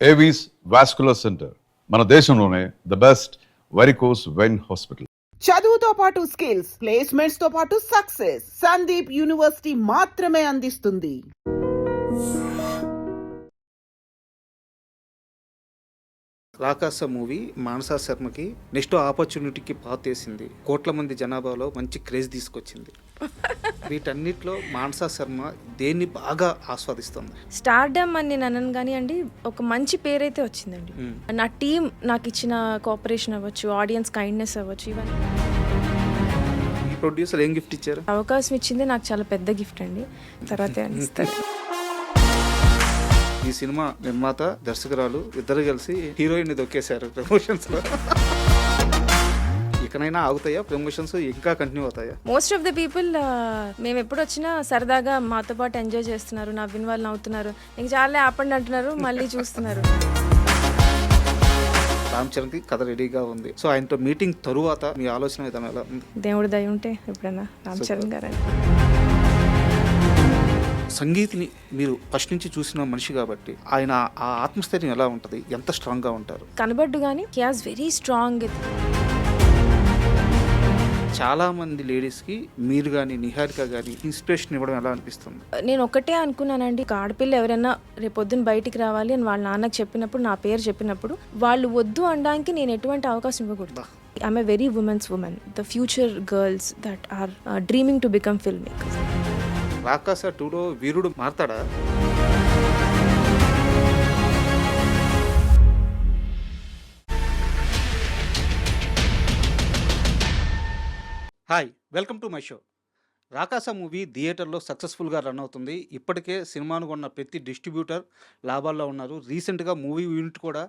Avis vascular centre మన దేశంలోనే the best varicose vein hospital. చదువుతో పాటు స్కిల్స్, ప్లేస్మెంట్స్ తో పాటు సక్సెస్ సందీప్ యూనివర్సిటీ మాత్రమే అందిస్తుంది. రాకాస మూవీ మానసా శర్మకి నెక్స్ట్ ఆపర్చునిటీకి పాతేసింది. కోట్ల మంది జనాభాలో మంచి క్రేజ్ తీసుకొచ్చింది. వీటన్నిటిలో మానసా శర్మ దేన్ని బాగా ఆస్వాదిస్తుంది? స్టార్డమ్ అని నేను అనను కానీ అండి, ఒక మంచి పేరైతే వచ్చిందండి. నా టీం నాకు ఇచ్చిన కోఆపరేషన్ అవ్వచ్చు, ఆడియన్స్ కైండ్నెస్ అవ్వచ్చు, ఇవన్నీ. ఈ ప్రొడ్యూసర్ ఏం గిఫ్ట్ ఇచ్చారు? అవకాశం ఇచ్చింది నాకు చాలా పెద్ద గిఫ్ట్ అండి. తర్వాతే అనిస్తారు. ఈ సినిమా నిర్మాత దర్శకురాలు ఇద్దరు కలిసి హీరోయిన్ దొక్కేశారు ప్రమోషన్స్ లో. ఇకనైనా ఆగుతాయా ప్రమోషన్స్? ఇంకా కంటిన్యూ అవుతాయా? మోస్ట్ ఆఫ్ ద పీపుల్ మేము ఎప్పుడు వచ్చినా సరదాగా మాతో పాటు ఎంజాయ్ చేస్తున్నారు, నవ్విన వాళ్ళు నవ్వుతున్నారు, ఇంక చాలా ఆపండి అంటున్నారు, మళ్ళీ చూస్తున్నారు. రామ్ చరణ్కి కథ రెడీగా ఉంది. సో ఆయనతో మీటింగ్ తరువాత మీ ఆలోచన విధానం ఎలా ఉంది? దేవుడి దయ ఉంటే ఎప్పుడైనా రామ్ చరణ్ గారు సంగీత్ని మీరు ఫస్ట్ నుంచి చూసిన మనిషి కాబట్టి ఆయన ఆ ఆత్మస్థైర్యం ఎలా ఉంటుంది? ఎంత స్ట్రాంగ్గా ఉంటారు? కనబడ్డు కానీ హి హాస్ వెరీ స్ట్రాంగ్. చాలా మంది లేడీస్కి మీరు కానీ నిహారిక కానీ ఇన్స్పిరేషన్ ఇవ్వడం ఎలా అనిపిస్తుంది? నేను ఒకటే అనుకున్నానండి, ఆడపిల్ల ఎవరైనా రేపొద్దున బయటికి రావాలి అని వాళ్ళ నాన్నకు చెప్పినప్పుడు, నా పేరు చెప్పినప్పుడు వాళ్ళు వద్దు అనడానికి నేను ఎటువంటి అవకాశం ఇవ్వకూడదు. I'm a very women's woman, the future girls that are dreaming to become film makers. Rakasa 2లో వీరుడు మారతాడా? Hi, welcome to my show. Rakasa movie థియేటర్లో సక్సెస్ఫుల్గా రన్ అవుతుంది. ఇప్పటికే సినిమాను కొన్న ప్రతి డిస్ట్రిబ్యూటర్ లాభాల్లో ఉన్నారు. రీసెంట్గా మూవీ యూనిట్ కూడా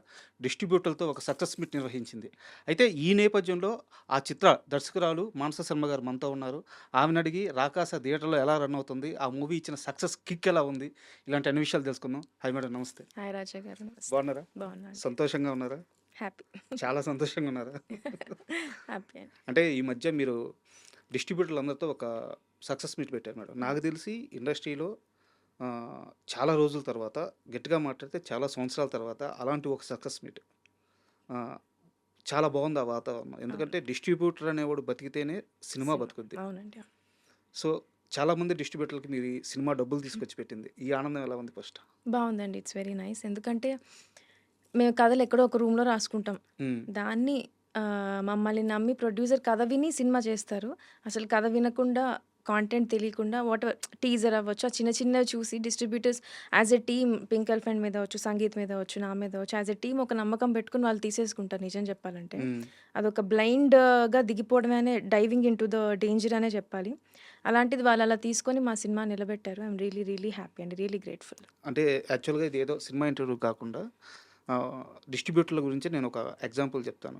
డిస్ట్రిబ్యూటర్లతో ఒక సక్సెస్ మీట్ నిర్వహించింది. అయితే ఈ నేపథ్యంలో ఆ చిత్ర దర్శకురాలు మానసా శర్మ గారు మనతో ఉన్నారు. ఆమెను అడిగి రాకాస థియేటర్లో ఎలా రన్ అవుతుంది, ఆ మూవీ ఇచ్చిన సక్సెస్ కిక్ ఎలా ఉంది, ఇలాంటి అన్ని విషయాలు తెలుసుకుందాం. హాయ్ మేడం, నమస్తే. హాయ్ రాజా గారు. బాగున్నారా? బాగున్నాను. సంతోషంగా ఉన్నారా? హ్యాపీ. చాలా సంతోషంగా ఉన్నారా? హ్యాపీ. అంటే ఈ మధ్య మీరు డిస్ట్రిబ్యూటర్లు అందరితో ఒక సక్సెస్ మీట్ పెట్టారు మేడం. నాకు తెలిసి ఇండస్ట్రీలో చాలా రోజుల తర్వాత, గట్టిగా మాట్లాడితే చాలా సంవత్సరాల తర్వాత అలాంటి ఒక సక్సెస్ మీట్. చాలా బాగుంది ఆ వాతావరణం. ఎందుకంటే డిస్ట్రిబ్యూటర్ అనేవాడు బతికితేనే సినిమా బతుకుద్ది. అవునండి. సో చాలామంది డిస్ట్రిబ్యూటర్లకి మీరు ఈ సినిమా డబ్బులు తీసుకొచ్చి పెట్టింది. ఈ ఆనందం ఎలా ఉంది? ఫస్ట్ బాగుందండి, ఇట్స్ వెరీ నైస్. ఎందుకంటే మేము కథలు ఎక్కడో ఒక రూమ్లో రాసుకుంటాం, దాన్ని మమ్మల్ని నమ్మి ప్రొడ్యూసర్ కథ విని సినిమా చేస్తారు. అసలు కథ వినకుండా, కాంటెంట్ తెలియకుండా, వాట్ ఎవర్ టీజర్ అవ్వచ్చు, ఆ చిన్న చిన్నవి చూసి distributors as a team, pink elephant మీద అవ్వచ్చు, సంగీత్ మీద అవ్వచ్చు, నా మీద అవ్వచ్చు, యాజ్ ఎ టీమ్ ఒక నమ్మకం పెట్టుకుని వాళ్ళు తీసేసుకుంటారు. నిజం చెప్పాలంటే అదొక బ్లైండ్గా దిగిపోవడమే, diving in to the danger అనే చెప్పాలి. అలాంటిది వాళ్ళు అలా తీసుకొని మా సినిమా నిలబెట్టారు. I'm really really happy and really grateful. అంటే యాక్చువల్గా ఇది ఏదో సినిమా ఇంటర్వ్యూ కాకుండా డిస్ట్రిబ్యూటర్ల గురించి నేను ఒక ఎగ్జాంపుల్ చెప్తాను.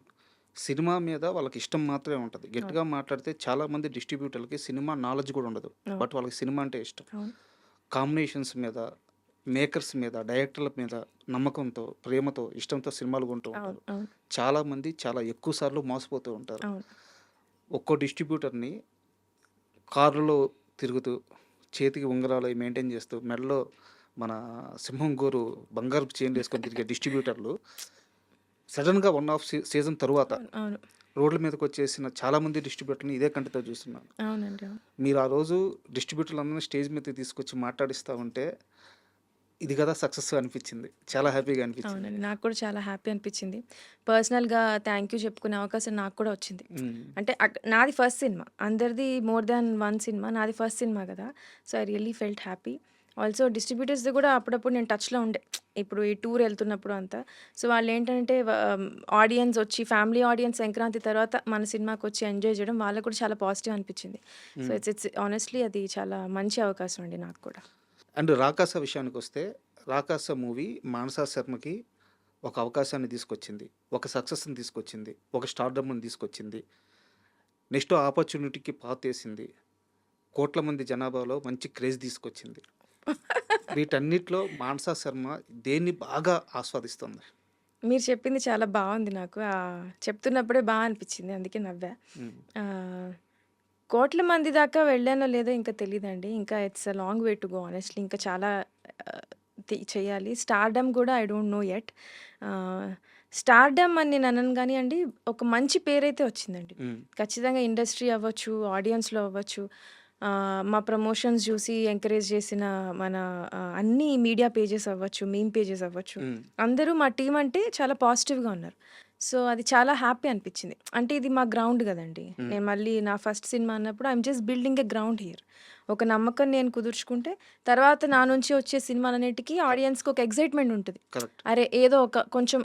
సినిమా మీద వాళ్ళకి ఇష్టం మాత్రమే ఉంటుంది. గట్టిగా మాట్లాడితే చాలామంది డిస్ట్రిబ్యూటర్లకి సినిమా నాలెడ్జ్ కూడా ఉండదు, బట్ వాళ్ళకి సినిమా అంటే ఇష్టం. కాంబినేషన్స్ మీద, మేకర్స్ మీద, డైరెక్టర్ల మీద నమ్మకంతో, ప్రేమతో, ఇష్టంతో సినిమాలు కొంటూ ఉంటారు. చాలామంది చాలా ఎక్కువ సార్లు మోసపోతూ ఉంటారు. ఒక్కో డిస్ట్రిబ్యూటర్ని కారులో తిరుగుతూ, చేతికి ఉంగరాలు మెయింటైన్ చేస్తూ, మెడలో మన సింహం గోరు బంగారు చైన్లు వేసుకొని తిరిగే డిస్ట్రిబ్యూటర్లు సడన్గా 1.5 సీజన్ తరువాత రోడ్ల మీదకి వచ్చేసిన చాలామంది డిస్ట్రిబ్యూటర్ని ఇదే కంటితో చూస్తున్నాను. మీరు ఆ రోజు డిస్ట్రిబ్యూటర్లందరినీ స్టేజ్ మీద తీసుకొచ్చి మాట్లాడిస్తూ ఉంటే ఇది కదా సక్సెస్ అనిపించింది. చాలా హ్యాపీగా అనిపించింది. అవునండి, నాకు కూడా చాలా హ్యాపీ అనిపించింది. పర్సనల్గా థ్యాంక్ యూ చెప్పుకునే అవకాశం నాకు కూడా వచ్చింది. అంటే నాది ఫస్ట్ సినిమా, అందరిది మోర్ దాన్ వన్ సినిమా, నాది ఫస్ట్ సినిమా కదా. So I really felt happy. Also డిస్ట్రిబ్యూటర్స్ది కూడా అప్పుడప్పుడు నేను టచ్లో ఉండే, ఇప్పుడు ఈ టూర్ వెళ్తున్నప్పుడు అంతా. సో వాళ్ళు ఏంటంటే ఆడియన్స్ వచ్చి, ఫ్యామిలీ ఆడియన్స్ సంక్రాంతి తర్వాత మన సినిమాకి వచ్చి ఎంజాయ్ చేయడం వాళ్ళకు కూడా చాలా పాజిటివ్ అనిపించింది. సో ఇట్స్ ఆనెస్ట్లీ అది చాలా మంచి అవకాశం అండి నాకు కూడా. అండ్ రాకాస విషయానికి వస్తే, రాకాస మూవీ మానసా శర్మకి ఒక అవకాశాన్ని తీసుకొచ్చింది, ఒక సక్సెస్ని తీసుకొచ్చింది, ఒక స్టార్డమ్ని తీసుకొచ్చింది, నెక్స్ట్ ఆపర్చునిటీకి పాతేసింది, కోట్ల మంది జనాభాలో మంచి క్రేజ్ తీసుకొచ్చింది. వీటన్నిటిలో మానసా శర్మ దేన్ని బాగా ఆస్వాదిస్తుంది? మీరు చెప్పింది చాలా బాగుంది. నాకు చెప్తున్నప్పుడే బాగా అనిపించింది, అందుకే నవ్వా. కోట్ల మంది దాకా వెళ్ళానో లేదో ఇంకా తెలియదండి. ఇంకా it's a long way to go honestly. ఇంకా చాలా చేయాలి. స్టార్‌డమ్ గూడా I don't no yet. Stardom అని నేను అనను గానీయండి, ఒక మంచి పేరైతే వచ్చిందండి. హ్మ్. ఖచ్చితంగా ఇండస్ట్రీ అవ్వచ్చు, ఆడియన్స్‌లో అవ్వచ్చు, మా ప్రమోషన్స్ జూసి ఎంకరేజ్ చేసిన మన అన్ని మీడియా పేజెస్ అవ్వచ్చు, మీమ్ పేజెస్ అవ్వచ్చు, హ్మ్. అందరూ మా టీమ్ అంటే చాలా పాజిటివ్‌గా ఉన్నారు. సో, అది చాలా హ్యాపీ అనిపిచ్చింది. అంటే ఇది మా గ్రౌండ్ గదండీ! హ్మ్. నేను మళ్ళీ నా ఫస్ట్ సినిమా అన్నప్పుడు I'm just building a ground here. ఒక నమ్మకం నేను కుదుర్చుకుంటే, తర్వాత నా నుంచి వచ్చే సినిమాలన్నిటికి ఆడియన్స్‌కి ఒక ఎక్సైట్‌మెంట్ ఉంటది. కరెక్ట్. అరే! ఏదో ఒక కొంచెం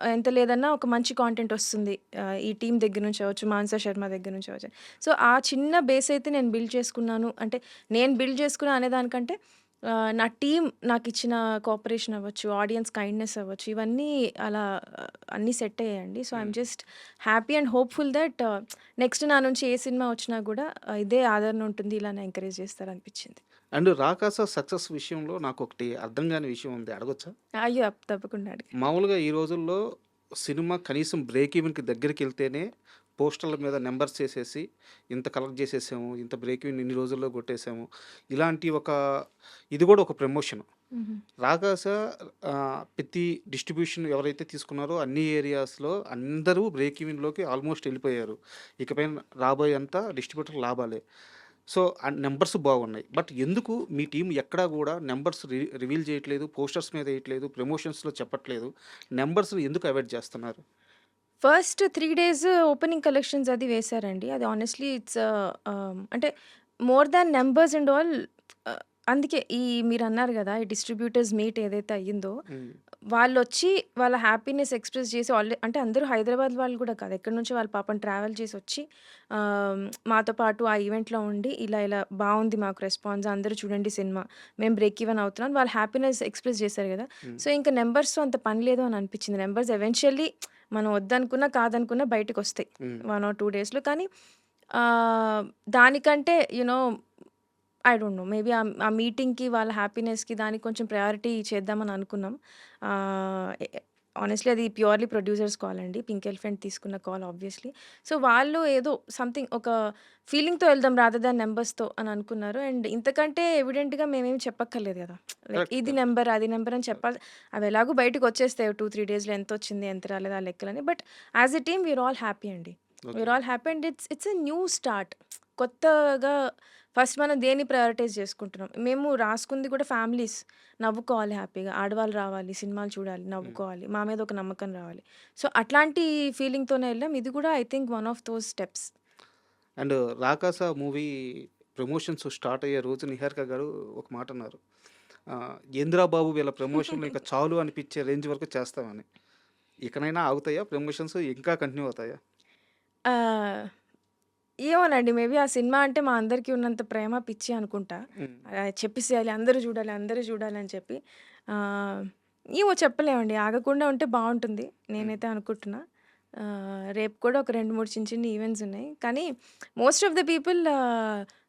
ఎంత లేదన్నా ఒక మంచి కాంటెంట్ వస్తుంది. ఈ టీమ్ దగ్గర నుంచి అవ్వచ్చు, మానస శర్మ దగ్గర నుంచి అవ్వచ్చు. సో, ఆ చిన్న బేస్ అయితే నేను బిల్డ్ చేసుకున్నాను. అంటే నేను బిల్డ్ చేసుకున్నా అనేదానికంటే నా టీమ్ నాకిచ్చిన కోఆపరేషన్ అవ్వచ్చు, ఆడియన్స్ కైండ్‌నెస్ అవ్వచ్చు, ఇవన్నీ అలా అన్నీ సెట్ అయ్యాయండి. సో, ఐయామ్ హ్మ్. Just happy and hopeful that next నా నుంచి ఏ సినిమా వచ్చినా గూడా ఇదే ఆదరణ ఉంటుంది. ఇలానే ఎంకరేజ్ చేస్తారనిపిచ్చింది. అండ్ 'రాకాస' సక్సెస్ విషయంలో నాకొకటి అర్థం గాని విషయం ఉంది. అడగొచ్చా? అయ్యో! తప్పకుండా అడగండి. మామూలుగా ఈ రోజుల్లో సినిమా కనీసం బ్రేక్ ఈవెన్‌కి దగ్గరికెళ్తేనే పోస్టర్‌ల మీద నంబర్స్ ఏసేసి, ఇంత కలెక్ట్ జేసేసాము, ఇంత బ్రేక్ ఈవెన్ ఇన్ని రోజుల్లో కొట్టేసాము. ఇలాంటి ఒక ఇది గూడా ఒక ప్రమోషన్. హుహు. 'రాకాస' ప్రతి డిస్ట్రిబ్యూషన్ ఎవరైతే తీసుకున్నారో అన్ని ఏరియాస్‌లో అందరూ బ్రేక్ ఈవెన్‌లోకి ఆల్మోస్ట్ ఎళ్ళిపోయారు. ఇకపైన రాబోయేంతా డిస్ట్రిబ్యూటర్ లాభాలే. సో, నంబర్స్ బాగున్నాయి. బట్ ఎందుకు మీ టీమ్ ఎక్కడా గూడా నంబర్స్ రివీల్ చేయట్లేదు, పోస్టర్స్ మీద ఎయట్లేదు, ప్రమోషన్స్‌లో చెప్పట్లేదు. నంబర్స్‌ని ఎందుకు అవాయిడ్ చేస్తున్నారు? ఫస్ట్ 3 డేస్ ఓపెనింగ్ కలెక్షన్స్ అది వేశారండి. అది హానెస్ట్‌లీ ఇట్స్ అంటే more than numbers and all. అందుకే ఈ మీరన్నారు గదా! ఈ డిస్ట్రిబ్యూటర్స్ మీట్ ఏదైతే అయ్యిందో, హ్మ్. వాళ్ళొచ్చి వాళ్ళ హ్యాపీనెస్ ఎక్స్‌ప్రెస్ చేసి అంటే అందరూ హైదరాబాద్ వాళ్ళు గూడా కాదు. ఎక్కడి నుంచో వాళ్ళు పాపం ట్రావెల్ చేసొచ్చి మాతో పాటు ఆ ఈవెంట్‌లో ఉండి ఇలా ఇలా బావుంది మాకు రెస్పాన్స్. అందరూ చూడండి సినిమా. మేము బ్రేక్ ఈవెన్ అవుతున్నాం. వాళ్ళ హ్యాపీనెస్ ఎక్స్‌ప్రెస్ చేశారు గదా! హ్మ్. సో, ఇంక నంబర్స్‌తో అంత పని లేదు అని అనిపిచ్చింది. నంబర్స్ ఎవెన్చువల్లీ మనం వద్దనుకున్నా, కాదనుకున్నా బయటికొస్తాయి. హ్మ్. 1 ఆర్ 2 డేస్‌లో. కానీ దానికంటే ఐ డోంట్ నో. మేబీ ఆ మీటింగ్‌కి, వాళ్ళ హ్యాపీనెస్‌కి దానికి కొంచెం ప్రయారిటీ చేద్దామని అనుకున్నాం. ఆహ్, ఎ హానెస్ట్‌లీ అది ప్యూర్‌లీ ప్రొడ్యూసర్స్ కాల్ అండి. పింక్ ఎలిఫెంట్ తీసుకున్న కాల్ ఆబ్వియస్‌లీ. సో, వాళ్ళు ఏదో సంథింగ్ ఒక ఫీలింగ్‌తో వెళ్దాం రాదర్ దాన్ నంబర్స్‌తో అని అనుకున్నారు. అండ్ ఇంతకంటే ఎవిడెంట్‌గా మేమేమి చెప్పక్కర్లేదు గదా! Like correct. ఇది కరెక్ట్. నంబర్, అది నంబర్ అని చెప్పాలి. అవి ఎలాగో బయటకొచ్చేస్తాయి 2, 3 డేస్‌లో ఎంతొచ్చింది, ఎంత రాలేదు ఆ లెక్కలని. But as a team we're all happy అండి. Okay. We're all happy and it's it's a new start. కొత్తగా ఫస్ట్ మనం దేన్ని ప్రయారిటైజ్ చేసుకుంటున్నాం. మేము రాసుకుంది కూడా ఫ్యామిలీస్ నవ్వుకోవాలి హ్యాపీగా. ఆడవాళ్ళు రావాలి, సినిమాలు చూడాలి, హ్మ్. నవ్వుకోవాలి. మా మీద ఒక నమ్మకం రావాలి. సో, అట్లాంటి ఫీలింగ్‌తోనే ఎళ్ళాం. ఇది కూడా I think one of those steps. And 'Rakasa' movie promotions start అయ్యే రోజు నిహారిక గారు ఒక మాట అన్నారు. "ఏందిరా బాబు వీళ్ళ ప్రమోషన్‌లు ఇక చాలు అనిపించే రేంజ్ వరకు చేస్తామని." ఇకనైనా ఆగుతాయా ప్రమోషన్స్? ఇంకా కంటిన్యూ అవుతాయా? ఆహ్, ఏమోనండి. మేబీ ఆ సినిమా అంటే మా అందరికీ ఉన్నంత ప్రేమ, పిచ్చి అనుకుంటా. హ్మ్. చెప్పేసేయాలి అందరూ జూడాలి, అందరూ జూడాలి అని చెప్పి. ఆహ్, ఏమో చెప్పలేమండి. ఆగకుండా ఉంటే బావుంటుంది. హ్మ్. నేనైతే అనుకుంటున్నా. రేపు కూడా ఒక 2, 3 చిన్న చిన్న ఈవెంట్స్ ఉన్నాయి. కానీ మోస్ట్ ఆఫ్ ద పీపుల్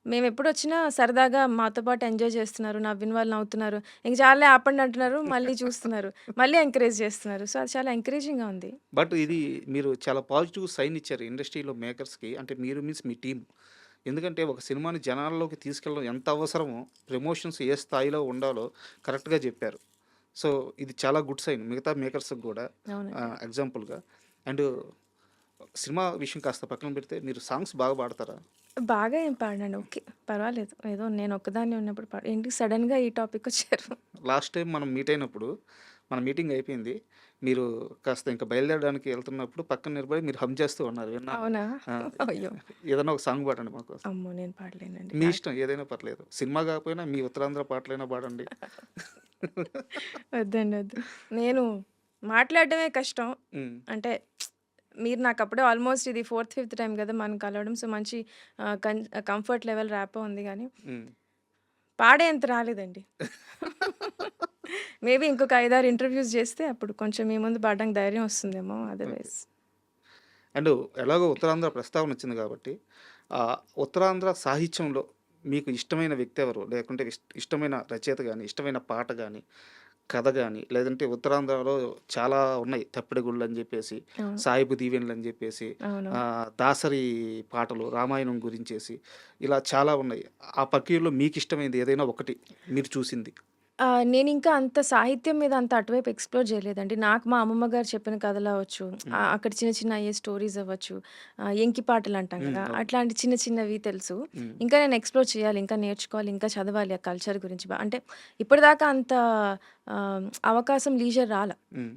మేమెప్పుడొచ్చినా సరదాగా మాతో పాటు ఎంజాయ్ చేస్తున్నారు. నవ్విన వాళ్ళు నవ్వుతున్నారు. ఇంక చాలులే ఆపండి అంటున్నారు. మళ్ళీ చూస్తున్నారు. మళ్ళీ ఎంకరేజ్ చేస్తున్నారు. సో, అది చాలా ఎంకరేజింగ్‌గా ఉంది. బట్ ఇది మీరు చాలా పాజిటివ్ సైన్ ఇచ్చారు ఇండస్ట్రీలో మేకర్స్‌కి. అంటే మీరు మీన్స్ మీ టీమ్. ఎందుకంటే ఒక సినిమాని జనాల్లోకి తీసుకెళ్ళడం ఎంత అవసరమో, ప్రమోషన్స్ ఏ స్థాయిలో ఉండాలో కరెక్ట్‌గా జెప్పారు. సో, ఇది చాలా గుడ్ సైన్ మిగతా మేకర్స్‌కి గూడా అవునండి. ఎగ్జాంపుల్‌గా. అండ్ సినిమా విషయం కాస్త పక్కన పెడితే మీరు సాంగ్స్ బాగా పాడతారా? బాగా ఏం పాడనండి. ఓకే. పర్వాలేదు. ఏదో నేనొక్కదాన్నే ఉన్నప్పుడు ఏంటి సడెన్‌గా ఈ టాపికొచ్చారు? లాస్ట్ టైం మనం మీట్ అయినప్పుడు, మన మీటింగ్ అయిపోయింది. మీరు కాస్త ఇంక బయలుదేరడానికి ఎళ్తున్నప్పుడు పక్కన నిలబడి మీరు హమ్ చేస్తూ ఉన్నారు విన్నాను. అవునా? ఆ! అయ్యో! ఏదైనా ఒక సాంగ్ పాడండి మాకోసం. అమ్మో! నేను పాడలేనండి. మీ ఇష్టం ఏదైనా పర్లేదు. సినిమా గాకపోయినా మీ ఉత్తరాంధ్ర పాటలైనా పాడండి. వద్దండి. వద్దు. నేను మాట్లాడడమే కష్టం. హ్మ్. అంటే మీరు నాకప్పుడే ఆల్మోస్ట్ ఇది ఫోర్త్, ఫిఫ్త్ టైమ్ గదా! మనం కలవడం. సో, మంచి కంఫర్ట్ లెవెల్ ర్యాపో ఉంది గానీ, హ్మ్. పాడేంత రాలేదండి. మేబీ ఇంకొక 5, 6 ఇంటర్‌వ్యూస్ జేస్తే అప్పుడు కొంచెం మీ ముందు పాడడానికి ధైర్యం వస్తుందేమో ఓకే. అదర్‌వైజ్. అండ్ ఎలాగో ఉత్తరాంధ్ర ప్రస్తావన వచ్చింది కాబట్టి, ఉత్తరాంధ్ర సాహిత్యంలో మీకు ఇష్టమైన వ్యక్తి ఎవరు? లేకుంటే ఇష్టమైన రచయిత గాని, ఇష్టమైన పాట గాని, కథ గాని, లేదంటే ఉత్తరాంధ్రలో చాలా ఉన్నాయి. 'తప్పెటగుళ్ళు' అని జెప్పేసి, అవును. 'సాయిబు దీవెనలు' అని జెప్పేసి, అవునవును. దాసరి పాటలు, రామాయణం గురించేసి ఇలా చాలా ఉన్నాయి. ఆ ప్రక్రియలో మీకిష్టమైంది ఏదైనా ఒకటి మీరు చూసింది? నేనింకా అంత సాహిత్యం మీద అంత అటువైపు ఎక్స్‌ప్లోర్ జేయలేదండి. నాకు మా అమ్మమ్మ గారు చెప్పిన కథలవ్వచ్చు, హ్మ్. అక్కడ చిన్న చిన్న అయ్యే స్టోరీస్ అవ్వచ్చు, ఎంకి పాటలంటాం హ్మ్. గదా! అవును. అట్లాంటి చిన్న చిన్నవి తెలుసు. హ్మ్. ఇంకా నేను ఎక్స్‌ప్లోర్ చేయాలి, ఇంకా నేర్చుకోవాలి, ఇంకా చదవాలి ఆ కల్చర్ గురించి. అంటే ఇప్పటిదాకా అంత అవకాశం, లీజర్ రాలా. హ్మ్.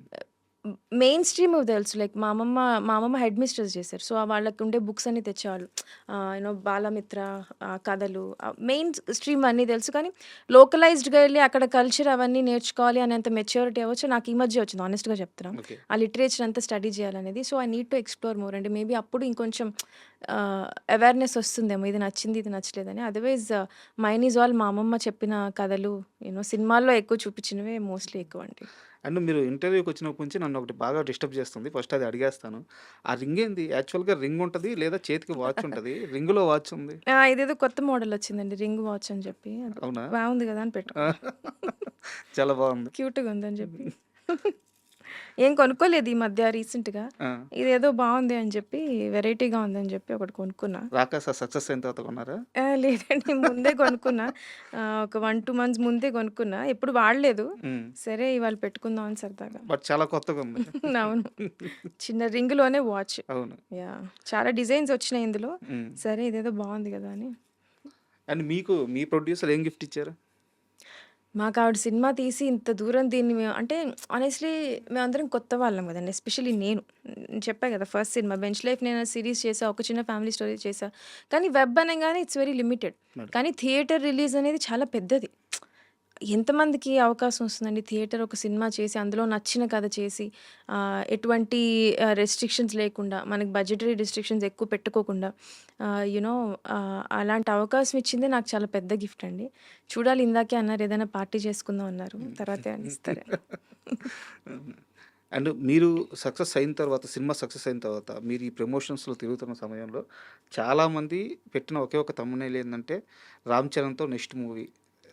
మెయిన్ స్ట్రీమ్ తెలుసు. లైక్ మా అమ్మమ్మ హెడ్ మిస్ట్రెస్ చేశారు. సో, వాళ్ళకుండే బుక్స్ అన్నీ తెచ్చేవాళ్ళు. బాలమిత్ర కథలు మెయిన్ స్ట్రీమ్ అన్నీ తెలుసు. కానీ లోకలైజ్డ్‌గా ఎళ్లి అక్కడ కల్చర్ అవన్నీ నేర్చుకోవాలి అనేంత మెచ్యూరిటీ అవ్వచ్చు నాకు ఈ మధ్య వచ్చింది హానెస్ట్‌గా చెప్తున్నా. ఓకే. ఆ లిటరేచర్ అంతా స్టడీ చేయాలనేది. So, I need to explore more అండి. మేబీ అప్పుడు ఇంకొంచెం అవేర్‌నెస్ వస్తుందేమో ఇది నచ్చింది, ఇది నచ్చలేదని. అదర్‌వైజ్ మైన్ ఈజ్ ఆల్ మా అమ్మమ్మ చెప్పిన కథలు సినిమాల్లో ఎక్కువ చూపించినవే మోస్ట్‌లీ ఎక్కువండి. అండ్ మీరు ఇంటర్వ్యూకొచ్చినప్పటి నుంచి నన్ను ఒకటి బాగా డిస్టర్బ్ చేస్తుంది. ఫస్ట్ అది అడిగేస్తాను. ఆ రింగేంది? యాక్చువల్‌గా రింగ్ ఉంటది లేదా చేతికి వాచ్ ఉంటది. రింగ్‌లో వాచ్ ఉంది. ఇదేదో కొత్త మోడల్ వచ్చిందండి. రింగ్ వాచ్ అని చెప్పి. అది అవునా? బాగుంది కదా! అని ఆ! పెట్టుకున్నా. చాలా బావుంది. క్యూట్‌గా ఉందని చెప్పి. ఏం కొనుక్కోలేదు ఈ మధ్య రీసెంట్‌గా. ఆ! ఇదేదో బావుంది అని చెప్పి వెరైటీగా ఉందని చెప్పి ఒకటి కొనుక్కున్నా. 'రాకాస' సక్సెస్ అయిన తర్వాత కొన్నారా? లేదండి ముందే కొనుక్కున్నా. ఒక 1, 2 మంత్స్ ముందే కొనుక్కున్నా. ఎప్పుడు వాడలేదు. హ్మ్. సరే ఇవాళ పెట్టుకుందాం అని సరదాగా. బట్ చాలా కొత్తగుంది. అవును. చిన్న రింగ్‌లోనే వాచ్. అవును. యాహ్! చాలా డిజైన్స్ వచ్చినాయి ఇందులో. హ్మ్. సరే ఇదేదో బావుంది కదా! అని. అండ్ మీకు మీ ప్రొడ్యూసర్ ఏం గిఫ్ట్ ఇచ్చారు? మాకావిడ సినిమా తీసి ఇంత దూరం దీన్ని అంటే హానెస్ట్‌లీ మేమందరం కొత్త వాళ్ళం గదండీ. ఎస్పెషల్లీ నేను. చెప్పా గదా! ఫస్ట్ సినిమా 'బెంచ్ లైఫ్' నేను సీరీస్ చేశా. ఒక చిన్న ఫ్యామిలీ స్టోరీ చేశా. కానీ వెబ్ అనంగానే ఇట్స్ వెరీ లిమిటెడ్. మేడం. కానీ థియేటర్ రిలీజ్ అనేది చాలా పెద్దది. ఎంతమందికి అవకాశం వస్తుందండి థియేటర్ ఒక సినిమా చేసి, అందులో నచ్చిన కథ చేసి, ఎటువంటి రెస్ట్రిక్షన్స్ లేకుండా, మనకి బడ్జెటరీ రెస్ట్రిక్షన్స్ ఎక్కువ పెట్టుకోకుండా అలాంటి అవకాశం ఇచ్చిందే నాకు చాలా పెద్ద గిఫ్ట్ అండి. చూడాలి ఇందాకే అన్నారు ఏదైనా పార్టీ చేసుకుందాం అన్నారు. తర్వాత ఏమైనా ఇస్తారేమో. అండ్ మీరు సక్సెస్ అయిన తర్వాత సినిమా సక్సెస్ అయిన తర్వాత మీరు ఈ ప్రమోషన్స్‌లో తిరుగుతున్న సమయంలో చాలామంది పెట్టిన ఒకే ఒక థంబ్‌నెయిల్ ఏందంటే 'రామ్ చరణ్‌తో నెక్స్ట్ మూవీ.'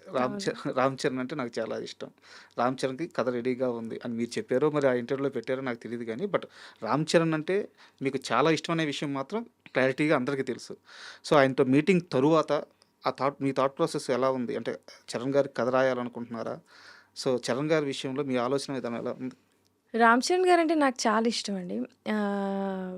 అవును. 'రామ్ చరణ్' అంటే నాకు చాలా ఇష్టం. 'రామ్ చరణ్‌కి కథ రెడీగా ఉంది' అని మీరు చెప్పారో మరి ఆ ఇంటర్వ్యూలో పెట్టారో నాకు తెలీదు గానీ బట్ 'రామ్ చరణ్' అంటే మీకు చాలా ఇష్టం అనే విషయం మాత్రం క్లారిటీగా అందరికీ తెలుసు. సో ఆయనతో మీటింగ్ తరువాత మీ థాట్ ప్రాసెస్ ఎలా ఉంది? అంటే చరణ్ గారికి కథ రాయాలనుకుంటున్నారా? సో చరణ్ గారి విషయంలో మీ ఆలోచన విధానం ఎలా ఉంది? 'రామ్ చరణ్' గారంటే నాకు చాలా ఇష్టమండి. ఆహ్,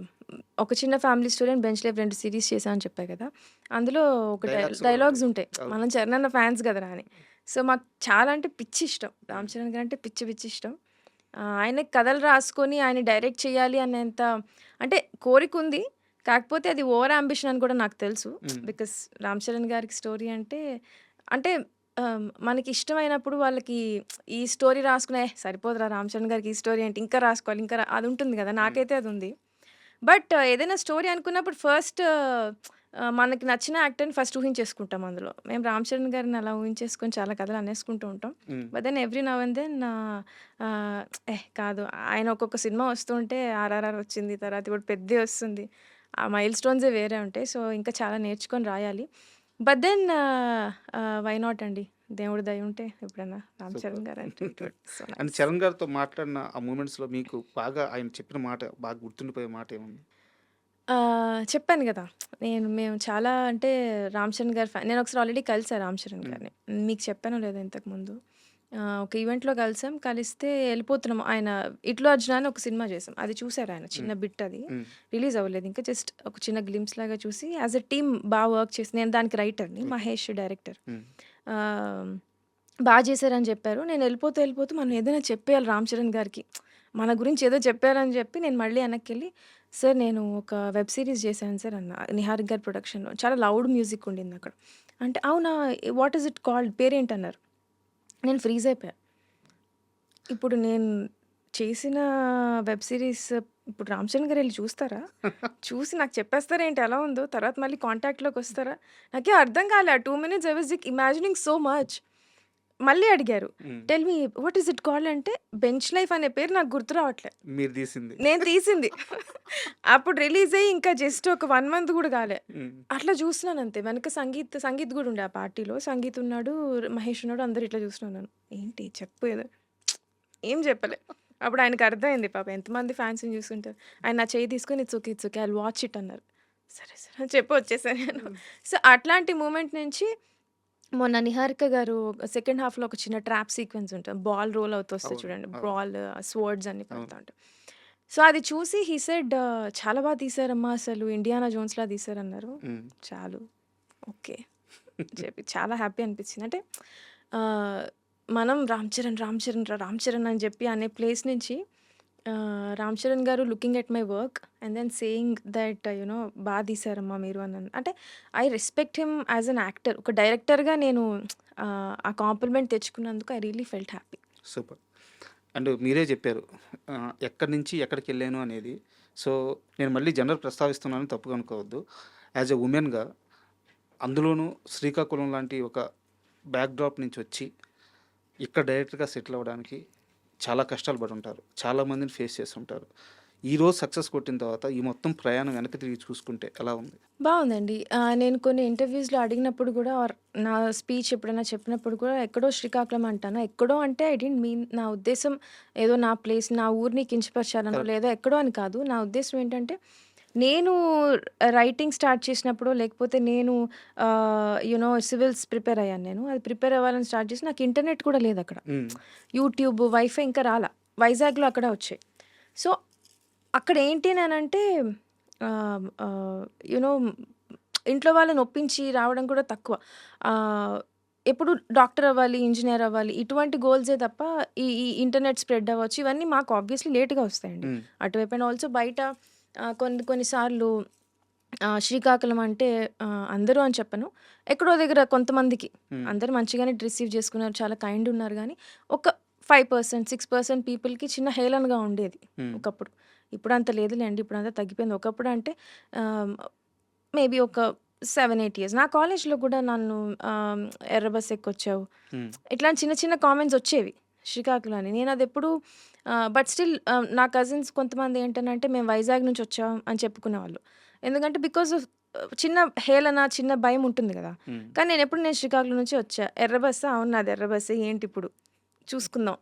ఒక చిన్న family story and 'bench life' 2 series చేశా అని చెప్పా కదా! అందులో ఒక డైలాగ్స్ కూడా డైలాగ్స్ ఉంటాయి. ఉంటాయి. అవును. మనం చరణ్ అన్న ఫ్యాన్స్ కదరా అని. సో, మాకు చాలా అంటే పిచ్చి ఇష్టం. 'రామ్ చరణ్' గారంటే పిచ్చి పిచ్చి ఇష్టం. ఆయనకి కథలు రాసుకొని ఆయన డైరెక్ట్ చేయాలి అనేంత అంటే కోరికుంది. కాకపోతే అది ఓవర్ యాంబిషన్ అని కూడా నాకు తెలుసు. హ్మ్. బికాస్ 'రామ్ చరణ్' గారికి స్టోరీ అంటే మనకి ఇష్టమైనప్పుడు వాళ్ళకి ఈ స్టోరీ రాసుకునే సరిపోదురా 'రామ్ చరణ్' గారికి ఈ స్టోరీ ఏంటి ఇంకా రాసుకోవాలి అది ఉంటుంది కదా! హ్మ్. నాకైతే అది ఉంది. బట్ ఏదైనా స్టోరీ అనుకున్నప్పుడు ఫస్ట్ మనకి నచ్చిన యాక్టర్‌ని ఫస్ట్ ఊహించేసుకుంటాం అందులో. మేము 'రామ్ చరణ్' గారిని అలా ఊహించేసుకొని చాలా కథలు అనేసుకుంటూ ఉంటాం. Hmm. But then every now and then కాదు ఆయన ఒక్కొక్క సినిమా వస్తుంటే 'ఆర్ఆర్ఆర్' వచ్చింది. తర్వాత ఇప్పుడు 'పెద్ది' వస్తుంది. ఆ మైల్ స్టోన్సే వేరే ఉంటాయి. సో, ఇంకా చాలా నేర్చుకొని రాయాలి. బట్ దెన్ వై నాట్ అండి. దేవుడి దయ ఉంటే ఎప్పుడైనా 'రామ్ సూపర్. చరణ్' గారంటే it would so and nice. Charan గారితో మాట్లాడిన ఆ మూమెంట్స్‌లో మీకు బాగా ఆయన చెప్పిన మాట బాగా గుర్తుండిపోయే మాట ఏముంది? చెప్పాను గదా! మేము చాలా అంటే 'రామ్ చరణ్' గారి నేనొకసారి ఆల్రెడీ కలిసా 'రామ్ చరణ్' హ్మ్. గారిని. మీకు చెప్పానో లేదో ఇంతకుముందు. ఒక ఈవెంట్‌లో కలిసాం. కలిస్తే ఎళ్ళిపోతున్నాం. ఆయన 'ఇట్లు అర్జున' అని ఒక సినిమా చేసాం. అది చూసారాయన. హ్మ్. చిన్న బిట్ అది. హ్మ్. రిలీజ్ అవ్వలేదు ఇంకా. జస్ట్ ఒక చిన్న గ్లింప్స్ లాగా చూసి యాస్ ఎ టీమ్ వర్క్ చేసి నేను దానికి రైటర్‌ని. ఓకే. మహేష్ డైరెక్టర్. హ్మ్. ఆహ్, చేశారని చెప్పారు. నేను ఎళ్ళిపోతూ మనం ఏదైనా చెప్పేయాలి 'రామ్ చరణ్' గారికి. మన గురించి ఏదో చెప్పారని చెప్పి నేను మళ్ళీ వెనక్కెళ్ళి సార్ నేను ఒక వెబ్ సీరీస్ చేశాను సార్ అన్న. నిహారిక గారి ప్రొడక్షన్‌లో. చాలా లౌడ్ మ్యూజిక్ ఉండిందక్కడ. అంటే అవునా! వాట్ ఈస్ ఇట్ కాల్డ్ పేరేంటన్నారు. నేను ఫ్రీజ్ అయిపోయా. ఇప్పుడు నేను చేసిన వెబ్ సీరీస్ ఇప్పుడు 'రామ్ చరణ్' గారెళ్లి చూస్తారా? చూసి నాకు చెప్పేస్తారేంటి ఎలా ఉందో? తర్వాత మళ్ళీ కాంటాక్ట్‌లోకొస్తారా? నాకేం అర్థం కాలే. ఆ 2 minutes I was imagining so much. మళ్ళీ అడిగారు. హ్మ్. Tell me what is it called అంటే 'బెంచ్ లైఫ్' అనే పేరు నాకు గుర్తు రావట్లే. మీరు తీసింది. నేను తీసింది. అప్పుడు రిలీజ్ అయ్యి ఇంకా జస్ట్ ఒక 1 మంత్ గూడా గాలే. హ్మ్. అట్లా చూస్తున్నానంతే. వెనక సంగీత్ గూడా ఉండే ఆ పార్టీలో. సంగీత్ ఉన్నాడు, మహేష్ ఉన్నాడు. అందరూ ఇట్లా చూస్తున్నాను నన్ను. ఏంటి చెప్పు ఏదో ఏం చెప్పలే. అప్పుడు ఆయనకి అర్థమైంది పాపం ఎంతమంది ఫ్యాన్స్‌ని చూసుంటారు. ఆయన నా చెయ్యి తీసుకొని it's okay. I will watch it అన్నారు. సరే అని చెప్పి వచ్చేసా నేను. హ్మ్. సో, అట్లాంటి మూమెంట్ నుంచి మొన్న 'నిహారిక' గారు సెకండ్ హాఫ్‌లో ఒక చిన్న ట్రాప్ సీక్వెన్స్ ఉంటది. బాల్ రోల్ అవుతూ వస్తది అవును. చూడండి. అవును. బాల్ స్వర్డ్స్ అన్ని అవును. పడతా ఉంటాయి. సో, అది చూసి హి సెడ్ "చాలా బా తీశారమ్మా అసలు 'ఇండియానా జోన్స్‌లా' తీశారన్నారు." హ్మ్. చాలు. ఓకే. చెప్పి చాలా హ్యాపీ అనిపించింది. అంటే ఆహ్, మనం 'రామ్ చరణ్' అని చెప్పి అనే ప్లేస్ నుంచి 'Ram Charan' garu looking at my work and then saying that బా తీశారమ్మా మీరు అని అంటే I respect him as an actor. ఒక డైరెక్టర్‌గా నేను ఆ కాంప్లిమెంట్ తెచ్చుకున్నందుకు I really felt happy. Super. And మీరే చెప్పారు. ఎక్కడి నుంచి ఎక్కడికెళ్ళాను అనేది. సో, నేను మళ్ళీ జెండర్ ప్రస్తావిస్తున్నాను తప్పుగా అనుకోవద్దు. యాజ్ ఎ వుమెన్‌గా అందులోనూ శ్రీకాకుళం లాంటి ఒక బ్యాక్‌డ్రాప్ నుంచి వచ్చి, ఇక్కడ డైరెక్టర్‌గా సెటిల్ అవ్వడానికి చాలా కష్టాలు పడుంటారు. చాలా మందిని ఫేస్ చేసుంటారు. ఈరోజు సక్సెస్ కొట్టిన తర్వాత ఈ మొత్తం ప్రయాణం వెనక్కి తిరిగి చూసుకుంటే ఎలా ఉంది? బావుందండి. నేను కొన్ని ఇంటర్వ్యూస్‌లో అడిగినప్పుడు గూడా ఆర్ నా స్పీచ్ ఎప్పుడైనా చెప్పినప్పుడు కూడా ఎక్కడో శ్రీకాకుళం అంటాను. ఎక్కడో అంటే ఐ డిడ్ంట్ మీన్ నా ఉద్దేశ్యం ఏదో నా ప్లేస్, నా ఊరిని కించపరచాలనో కరెక్ట్. లేదా ఎక్కడో అని కాదు. నా ఉద్దేశ్యం ఏంటంటే నేను రైటింగ్ స్టార్ట్ చేసినప్పుడో లేకపోతే నేను సివిల్స్ ప్రిపేర్ అయ్యాను నేను. అది ప్రిపేర్ అవ్వాలని స్టార్ట్ చేసి నాకు ఇంటర్నెట్ కూడా లేదక్కడ. హ్మ్. యూట్యూబ్, వైఫై ఇంకా రాలా. వైజాగ్‌లో అక్కడ వచ్చాయి. సో, అక్కడేంటి అనంటే ఆహ్, ఆహ్, యూ నో ఇంట్లో వాళ్ళని ఒప్పించి రావడం కూడా తక్కువ. ఆహ్, ఎప్పుడు డాక్టర్ అవ్వాలి, ఇంజినీర్ అవ్వాలి ఇటువంటి గోల్సే తప్ప ఈ ఇంటర్నెట్ స్ప్రెడ్ అవ్వచ్చు ఇవన్నీ మాకు ఆబ్వియస్‌లీ లేట్‌గా వస్తాయండి. హ్మ్. అటువైపు అండ్ ఆల్సో బయట కొన్ని కొన్ని సార్లు శ్రీకాకుళం అంటే అందరూ అని చెప్పను. ఎక్కడో దగ్గర కొంతమందికి హ్మ్. అందరూ మంచిగానే రిసీవ్ చేసుకున్నారు. చాలా కైండ్ ఉన్నారు గానీ, ఒక 5%, 6% పీపుల్‌కి చిన్న హేళనగా ఉండేది హ్మ్. ఒకప్పుడు. ఇప్పుడంత లేదులేండి. ఇప్పుడంతా తగ్గిపోయింది. ఒకప్పుడు అంటే ఆహ్, మేబీ ఒక 7, 8 ఇయర్స్. నా కాలేజ్‌లో కూడా నన్ను ఎర్ర బస్ ఎక్కొచ్చావు. హ్మ్. ఇట్లాంటి చిన్న చిన్న కామెంట్స్ వచ్చేవి శ్రీకాకుళం అని. నేనదెప్పుడు బట్ స్టిల్ నా కజిన్స్ కొంతమంది ఏంటనంటే మేము వైజాగ్ నుంచి వచ్చాం అని చెప్పుకునేవాళ్ళు. ఎందుకంటే బికాస్ ఆఫ్ చిన్న హేళన, చిన్న భయం ఉంటుంది గదా! హ్మ్. కానీ నేను శ్రీకాకుళం నుంచి వచ్చా. ఎర్ర బస్సా? అవును నాది ఎర్ర బస్సే ఏంటిప్పుడు? చూసుకుందాం.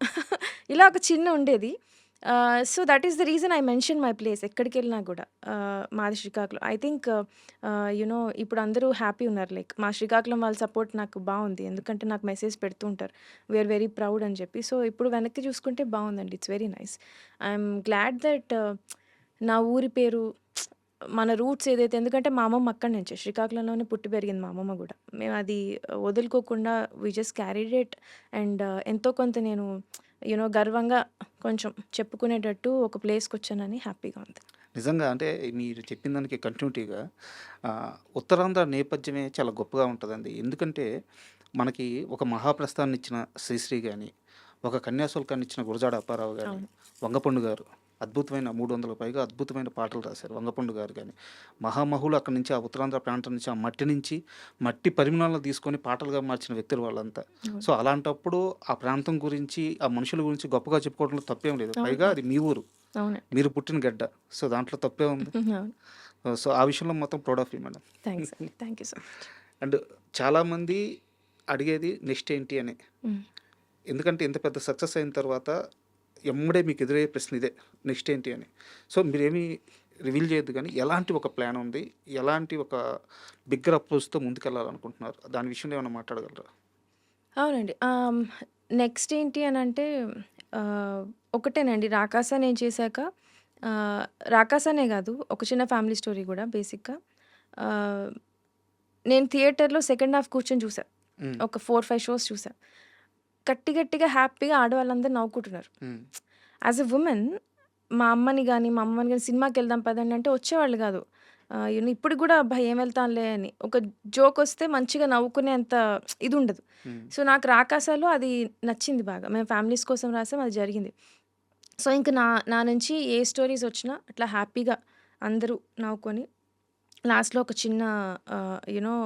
ఇలా ఒక చిన్న ఉండేది. So, that is the reason I mention my place ఎక్కడికెళ్ళినా గూడా. మాది శ్రీకాకుళం. ఐ థింక్ ఇప్పుడు అందరూ హ్యాపీ ఉన్నారు. లైక్ మా శ్రీకాకుళం వాళ్ళ సపోర్ట్ నాకు బావుంది. ఎందుకంటే నాకు మెసేజ్ పెడుతూ ఉంటారు. వి ఆర్ వెరీ ప్రౌడ్ అని చెప్పి. సో, ఇప్పుడు వెనక్కి చూసుకుంటే బావుందండి. It's very nice. I'm glad that నా ఊరి పేరు మన రూట్స్ ఏదైతే ఎందుకంటే మా అమ్మమ్మ అక్కడి నుంచే. శ్రీకాకుళంలోనే పుట్టి పెరిగింది మా అమ్మమ్మ గూడా. మేమది వదులుకోకుండా we just carried it and ఎంతో కొంత నేను గర్వంగా కొంచెం చెప్పుకునేటట్టు ఒక ప్లేస్‌కొచ్చానని హ్యాపీగా ఉంది. నిజంగా అంటే మీరు చెప్పిన దానికి కంటిన్యూటీగా ఉత్తరాంధ్ర నేపథ్యమే చాలా గొప్పగా ఉంటదండి. ఎందుకంటే మనకి ఒక మహాప్రస్థానాన్నిచ్చిన శ్రీశ్రీ గాని, ఒక కన్యాశుల్కాన్నిచ్చిన గురజాడ అప్పారావు గాని, అవును. వంగపండు గారు అద్భుతమైన 300లకు పైగా అద్భుతమైన పాటలు రాశారు. వంగపండు గారు గాని, మహామహులు అక్కడి నుంచి ఆ ఉత్తరాంధ్ర ప్రాంతం నుంచి ఆ మట్టి నుంచి మట్టి పరిమాణాలు తీసుకొని పాటలుగా మార్చిన వ్యక్తులు వాళ్ళంతా. అవును. సో, అలాంటప్పుడు ఆ ప్రాంతం గురించి, ఆ మనుషుల గురించి గొప్పగా చెప్పుకోవడంలో తప్పేం లేదు. అవును. పైగా అది మీ ఊరు. అవునండి. మీరు పుట్టిన గడ్డ. సో, దాంట్లో తప్పే ఉంది. అవును. సో, ఆ విషయంలో మొత్తం proud of you madam. Thanks అండి. Thank you so much. And చాలామంది అడిగేది నెక్స్ట్ ఏంటి అని. హ్మ్. ఎందుకంటే ఇంత పెద్ద సక్సెస్ అయిన తర్వాత ఎమ్మడే మీకు ఎదురయ్యే ప్రశ్న ఇదే. నెక్స్ట్ ఏంటి అని. సో, మీరేమి రివీల్ చేయొద్దు గానీ, ఎలాంటి ఒక ప్లాన్ ఉంది? ఎలాంటి ఒక బిగ్గర్ అప్రోచ్‌తో ముందుకెళ్ళాలనుకుంటున్నారు? దాని విషయంలో ఏమైనా మాట్లాడగలరా? అవునండి. నెక్స్ట్ ఏంటి అనంటే ఒకటేనండి 'రాకాస' నేను చేశాక 'రాకాస' అనే గాదు. ఒక చిన్న ఫ్యామిలీ స్టోరీ గూడా బేసిక్‌గా. ఆహ్, నేను థియేటర్‌లో సెకండ్ హాఫ్ కూర్చొని చూసా. హ్మ్. ఒక 4, 5 షోస్ చూసా. గట్టిగా హ్యాపీగా ఆడవాళ్ళందరూ నవ్వుకుంటున్నారు. హ్మ్. యాస్ ఎ వుమెన్ మా అమ్మని గాని, మా అమ్మని గాని సినిమాకెళ్దాం పదండి అంటే వచ్చేవాళ్ళు గాదు. ఇప్పటికి గూడా అబ్బా! ఏం వెళ్తాంలే అని. ఒక జోకొస్తే మంచిగా నవ్వుకునేంత ఇదుండదు. హ్మ్. సో, నాకు 'రాకాస'లో అది నచ్చింది బాగా. మేము ఫ్యామిలీస్ కోసం రాసాం. అది జరిగింది. సో, ఇంక నా నా నుంచి ఏ స్టోరీస్ వచ్చినా అట్లా హ్యాపీగా అందరూ నవ్వుకొని లాస్ట్‌లో ఒక చిన్న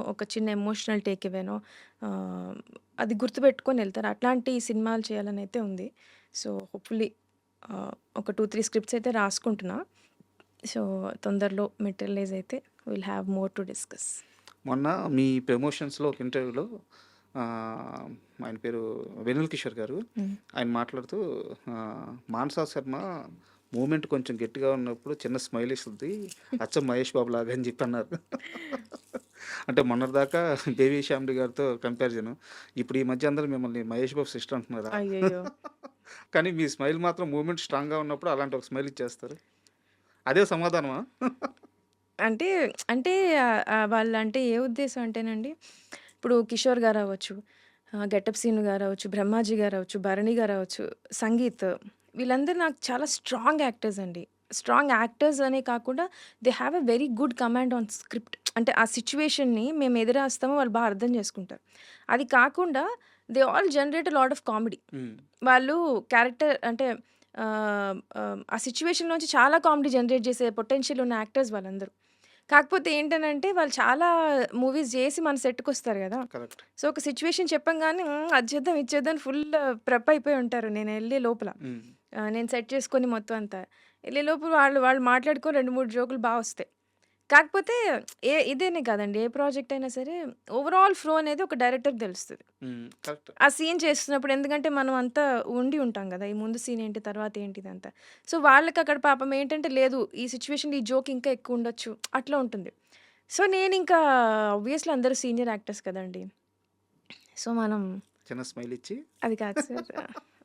ఒక చిన్న ఎమోషనల్ టేక్ అవేనో ఆహ్, అది గుర్తుపెట్టుకొని ఎళ్తారు. అట్లాంటి సినిమాలు చేయాలనైతే ఉంది. సో, హోప్‌ఫుల్లీ ఒక 2, 3 స్క్రిప్ట్స్ అయితే రాసుకుంటున్నా. సో, తొందరలో మెటీరియలైజ్ అయితే will have more to discuss. మొన్న మీ ప్రమోషన్స్‌లో ఒక ఇంటర్వ్యూలో ఆహ్, ఆయన పేరు వెన్నెల కిషోర్ గారు. హ్మ్. ఆయన మాట్లాడుతూ మానసా శర్మ మూవ్‌మెంట్ కొంచెం గట్టిగా ఉన్నప్పుడు చిన్న స్మైల్ ఇస్తది. అచ్చం మహేష్ బాబు లాగా అని చెప్పి అన్నారు. అంటే మొన్నటిదాకా బేబీ శ్యామిలి గారితో కంపారిజను. ఇప్పుడు ఈ మధ్య అందరూ మిమ్మల్ని మహేష్ బాబు సిస్టర్ అంటున్నారా? అయ్యయ్యో! కానీ మీ స్మైల్ మాత్రం మూవ్‌మెంట్ స్ట్రాంగ్‌గా ఉన్నప్పుడు అలాంటి ఒక స్మైల్ ఇచ్చేస్తారు. అదే సమాధానమా? అంటే అంటే వాళ్ళంటే ఏ ఉద్దేశం అంటేనండి, ఇప్పుడు కిషోర్ గారవ్వచ్చు, గెటప్ సీను గారవ్వచ్చు, బ్రహ్మాజీ గారవ్వచ్చు, భరణి గారవ్వచ్చు, సంగీత్ వీళ్ళందరూ నాకు చాలా స్ట్రాంగ్ యాక్టర్స్ అండి. స్ట్రాంగ్ యాక్టర్స్ అనే కాకుండా they have a very good command on script. అంటే ఆ సిట్యుయేషన్‌ని మేము ఎదురేస్తామో వాళ్ళు అర్థం చేసుకుంటారు. అది కాకుండా they all generate a lot of comedy. హ్మ్. వాళ్ళు క్యారెక్టర్ అంటే ఆ సిట్యుయేషన్‌లోంచి చాలా కామెడీ జనరేట్ చేసే పొటెన్షియల్ ఉన్న యాక్టర్స్ వాళ్ళందరూ. కాకపోతే ఏంటనంటే వాళ్ళు చాలా మూవీస్ చేసి మన సెట్‌కొస్తారు గదా! కరెక్ట్. సో, ఒక సిట్యుయేషన్ చెప్పంగానే అది చేద్దాం, ఇది చేద్దాం అని ఫుల్ ప్రెప్ అయిపోయి ఉంటారు. నేనెళ్ళే లోపల. హ్మ్. నేను సెట్ చేసుకొని మొత్తం అంతా. ఎళ్ళే లోపు వాళ్ళు వాళ్ళు మాట్లాడుకొని 2, 3 జోకులు బా వస్తాయి. కాకపోతే ఇదేనే కాదండి. ఏ ప్రాజెక్ట్ అయినా సరే ఓవరాల్ ఫ్లో అనేది ఒక డైరెక్టర్‌కి తెలుస్తది. హ్మ్. కరెక్ట్. ఆ సీన్ చేస్తున్నప్పుడు ఎందుకంటే మనం అంతా ఉండి ఉంటాం గదా! ఈ ముందు సీన్ ఏంటి? తర్వాత ఏంటి? ఇదంతా. సో, వాళ్ళకక్కడ పాపం ఏంటంటే లేదు ఈ సిట్యుయేషన్‌లో ఈ జోక్ ఇంకా ఎక్కువుండొచ్చు. అట్లా ఉంటుంది. సో, నేనింకా ఆబ్వియస్‌లీ అందరూ సీనియర్ యాక్టర్స్ కదండీ! సో, మనం చిన్న స్మైల్ ఇచ్చి అది కాదు సార్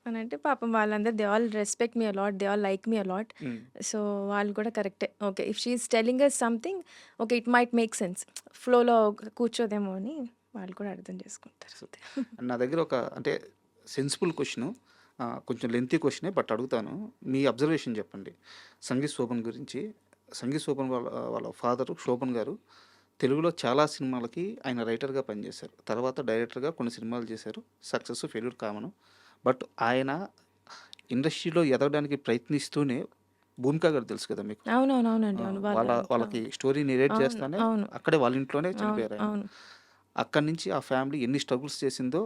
అనంటే పాపం వాళ్ళందరూ they all respect me a lot. They all like me a lot. Hmm. So, వాళ్ళు కూడా కరెక్టే. Okay. If she is telling us something okay. It might make sense. ఫ్లోలో కూర్చోదేమో అని వాళ్ళు కూడా అర్థం చేసుకుంటారు. సో, నా దగ్గర ఒక అంటే సెన్సిబుల్ క్వెషను. కొంచెం లెంతీ క్వెషనే బట్ అడుగుతాను. మీ అబ్జర్వేషన్ చెప్పండి. సంగీత్ శోభన్ గురించి. సంగీత్ శోభన్ వాళ్ళ ఫాదరు శోభన్ గారు తెలుగులో చాలా సినిమాలకి ఆయన రైటర్‌గా పనిచేశారు. తర్వాత డైరెక్టర్‌గా కొన్ని సినిమాలు చేశారు. Success, failure common. బట్ ఆయన ఇండస్ట్రీలో ఎదగడానికి ప్రయత్నిస్తూనే 'భూమిక' గారు తెలుసు కదా మీకు? అవునవునవునండి. అవును. వాళ్ళకి స్టోరీ నెరేట్ అవును. చేస్తానే అవును. అక్కడే వాళ్ళ ఇంట్లోనే అవును. చనిపోయారాయన. అవును. అక్కడి నుంచి ఆ ఫ్యామిలీ ఎన్ని స్ట్రగుల్స్ చేసిందో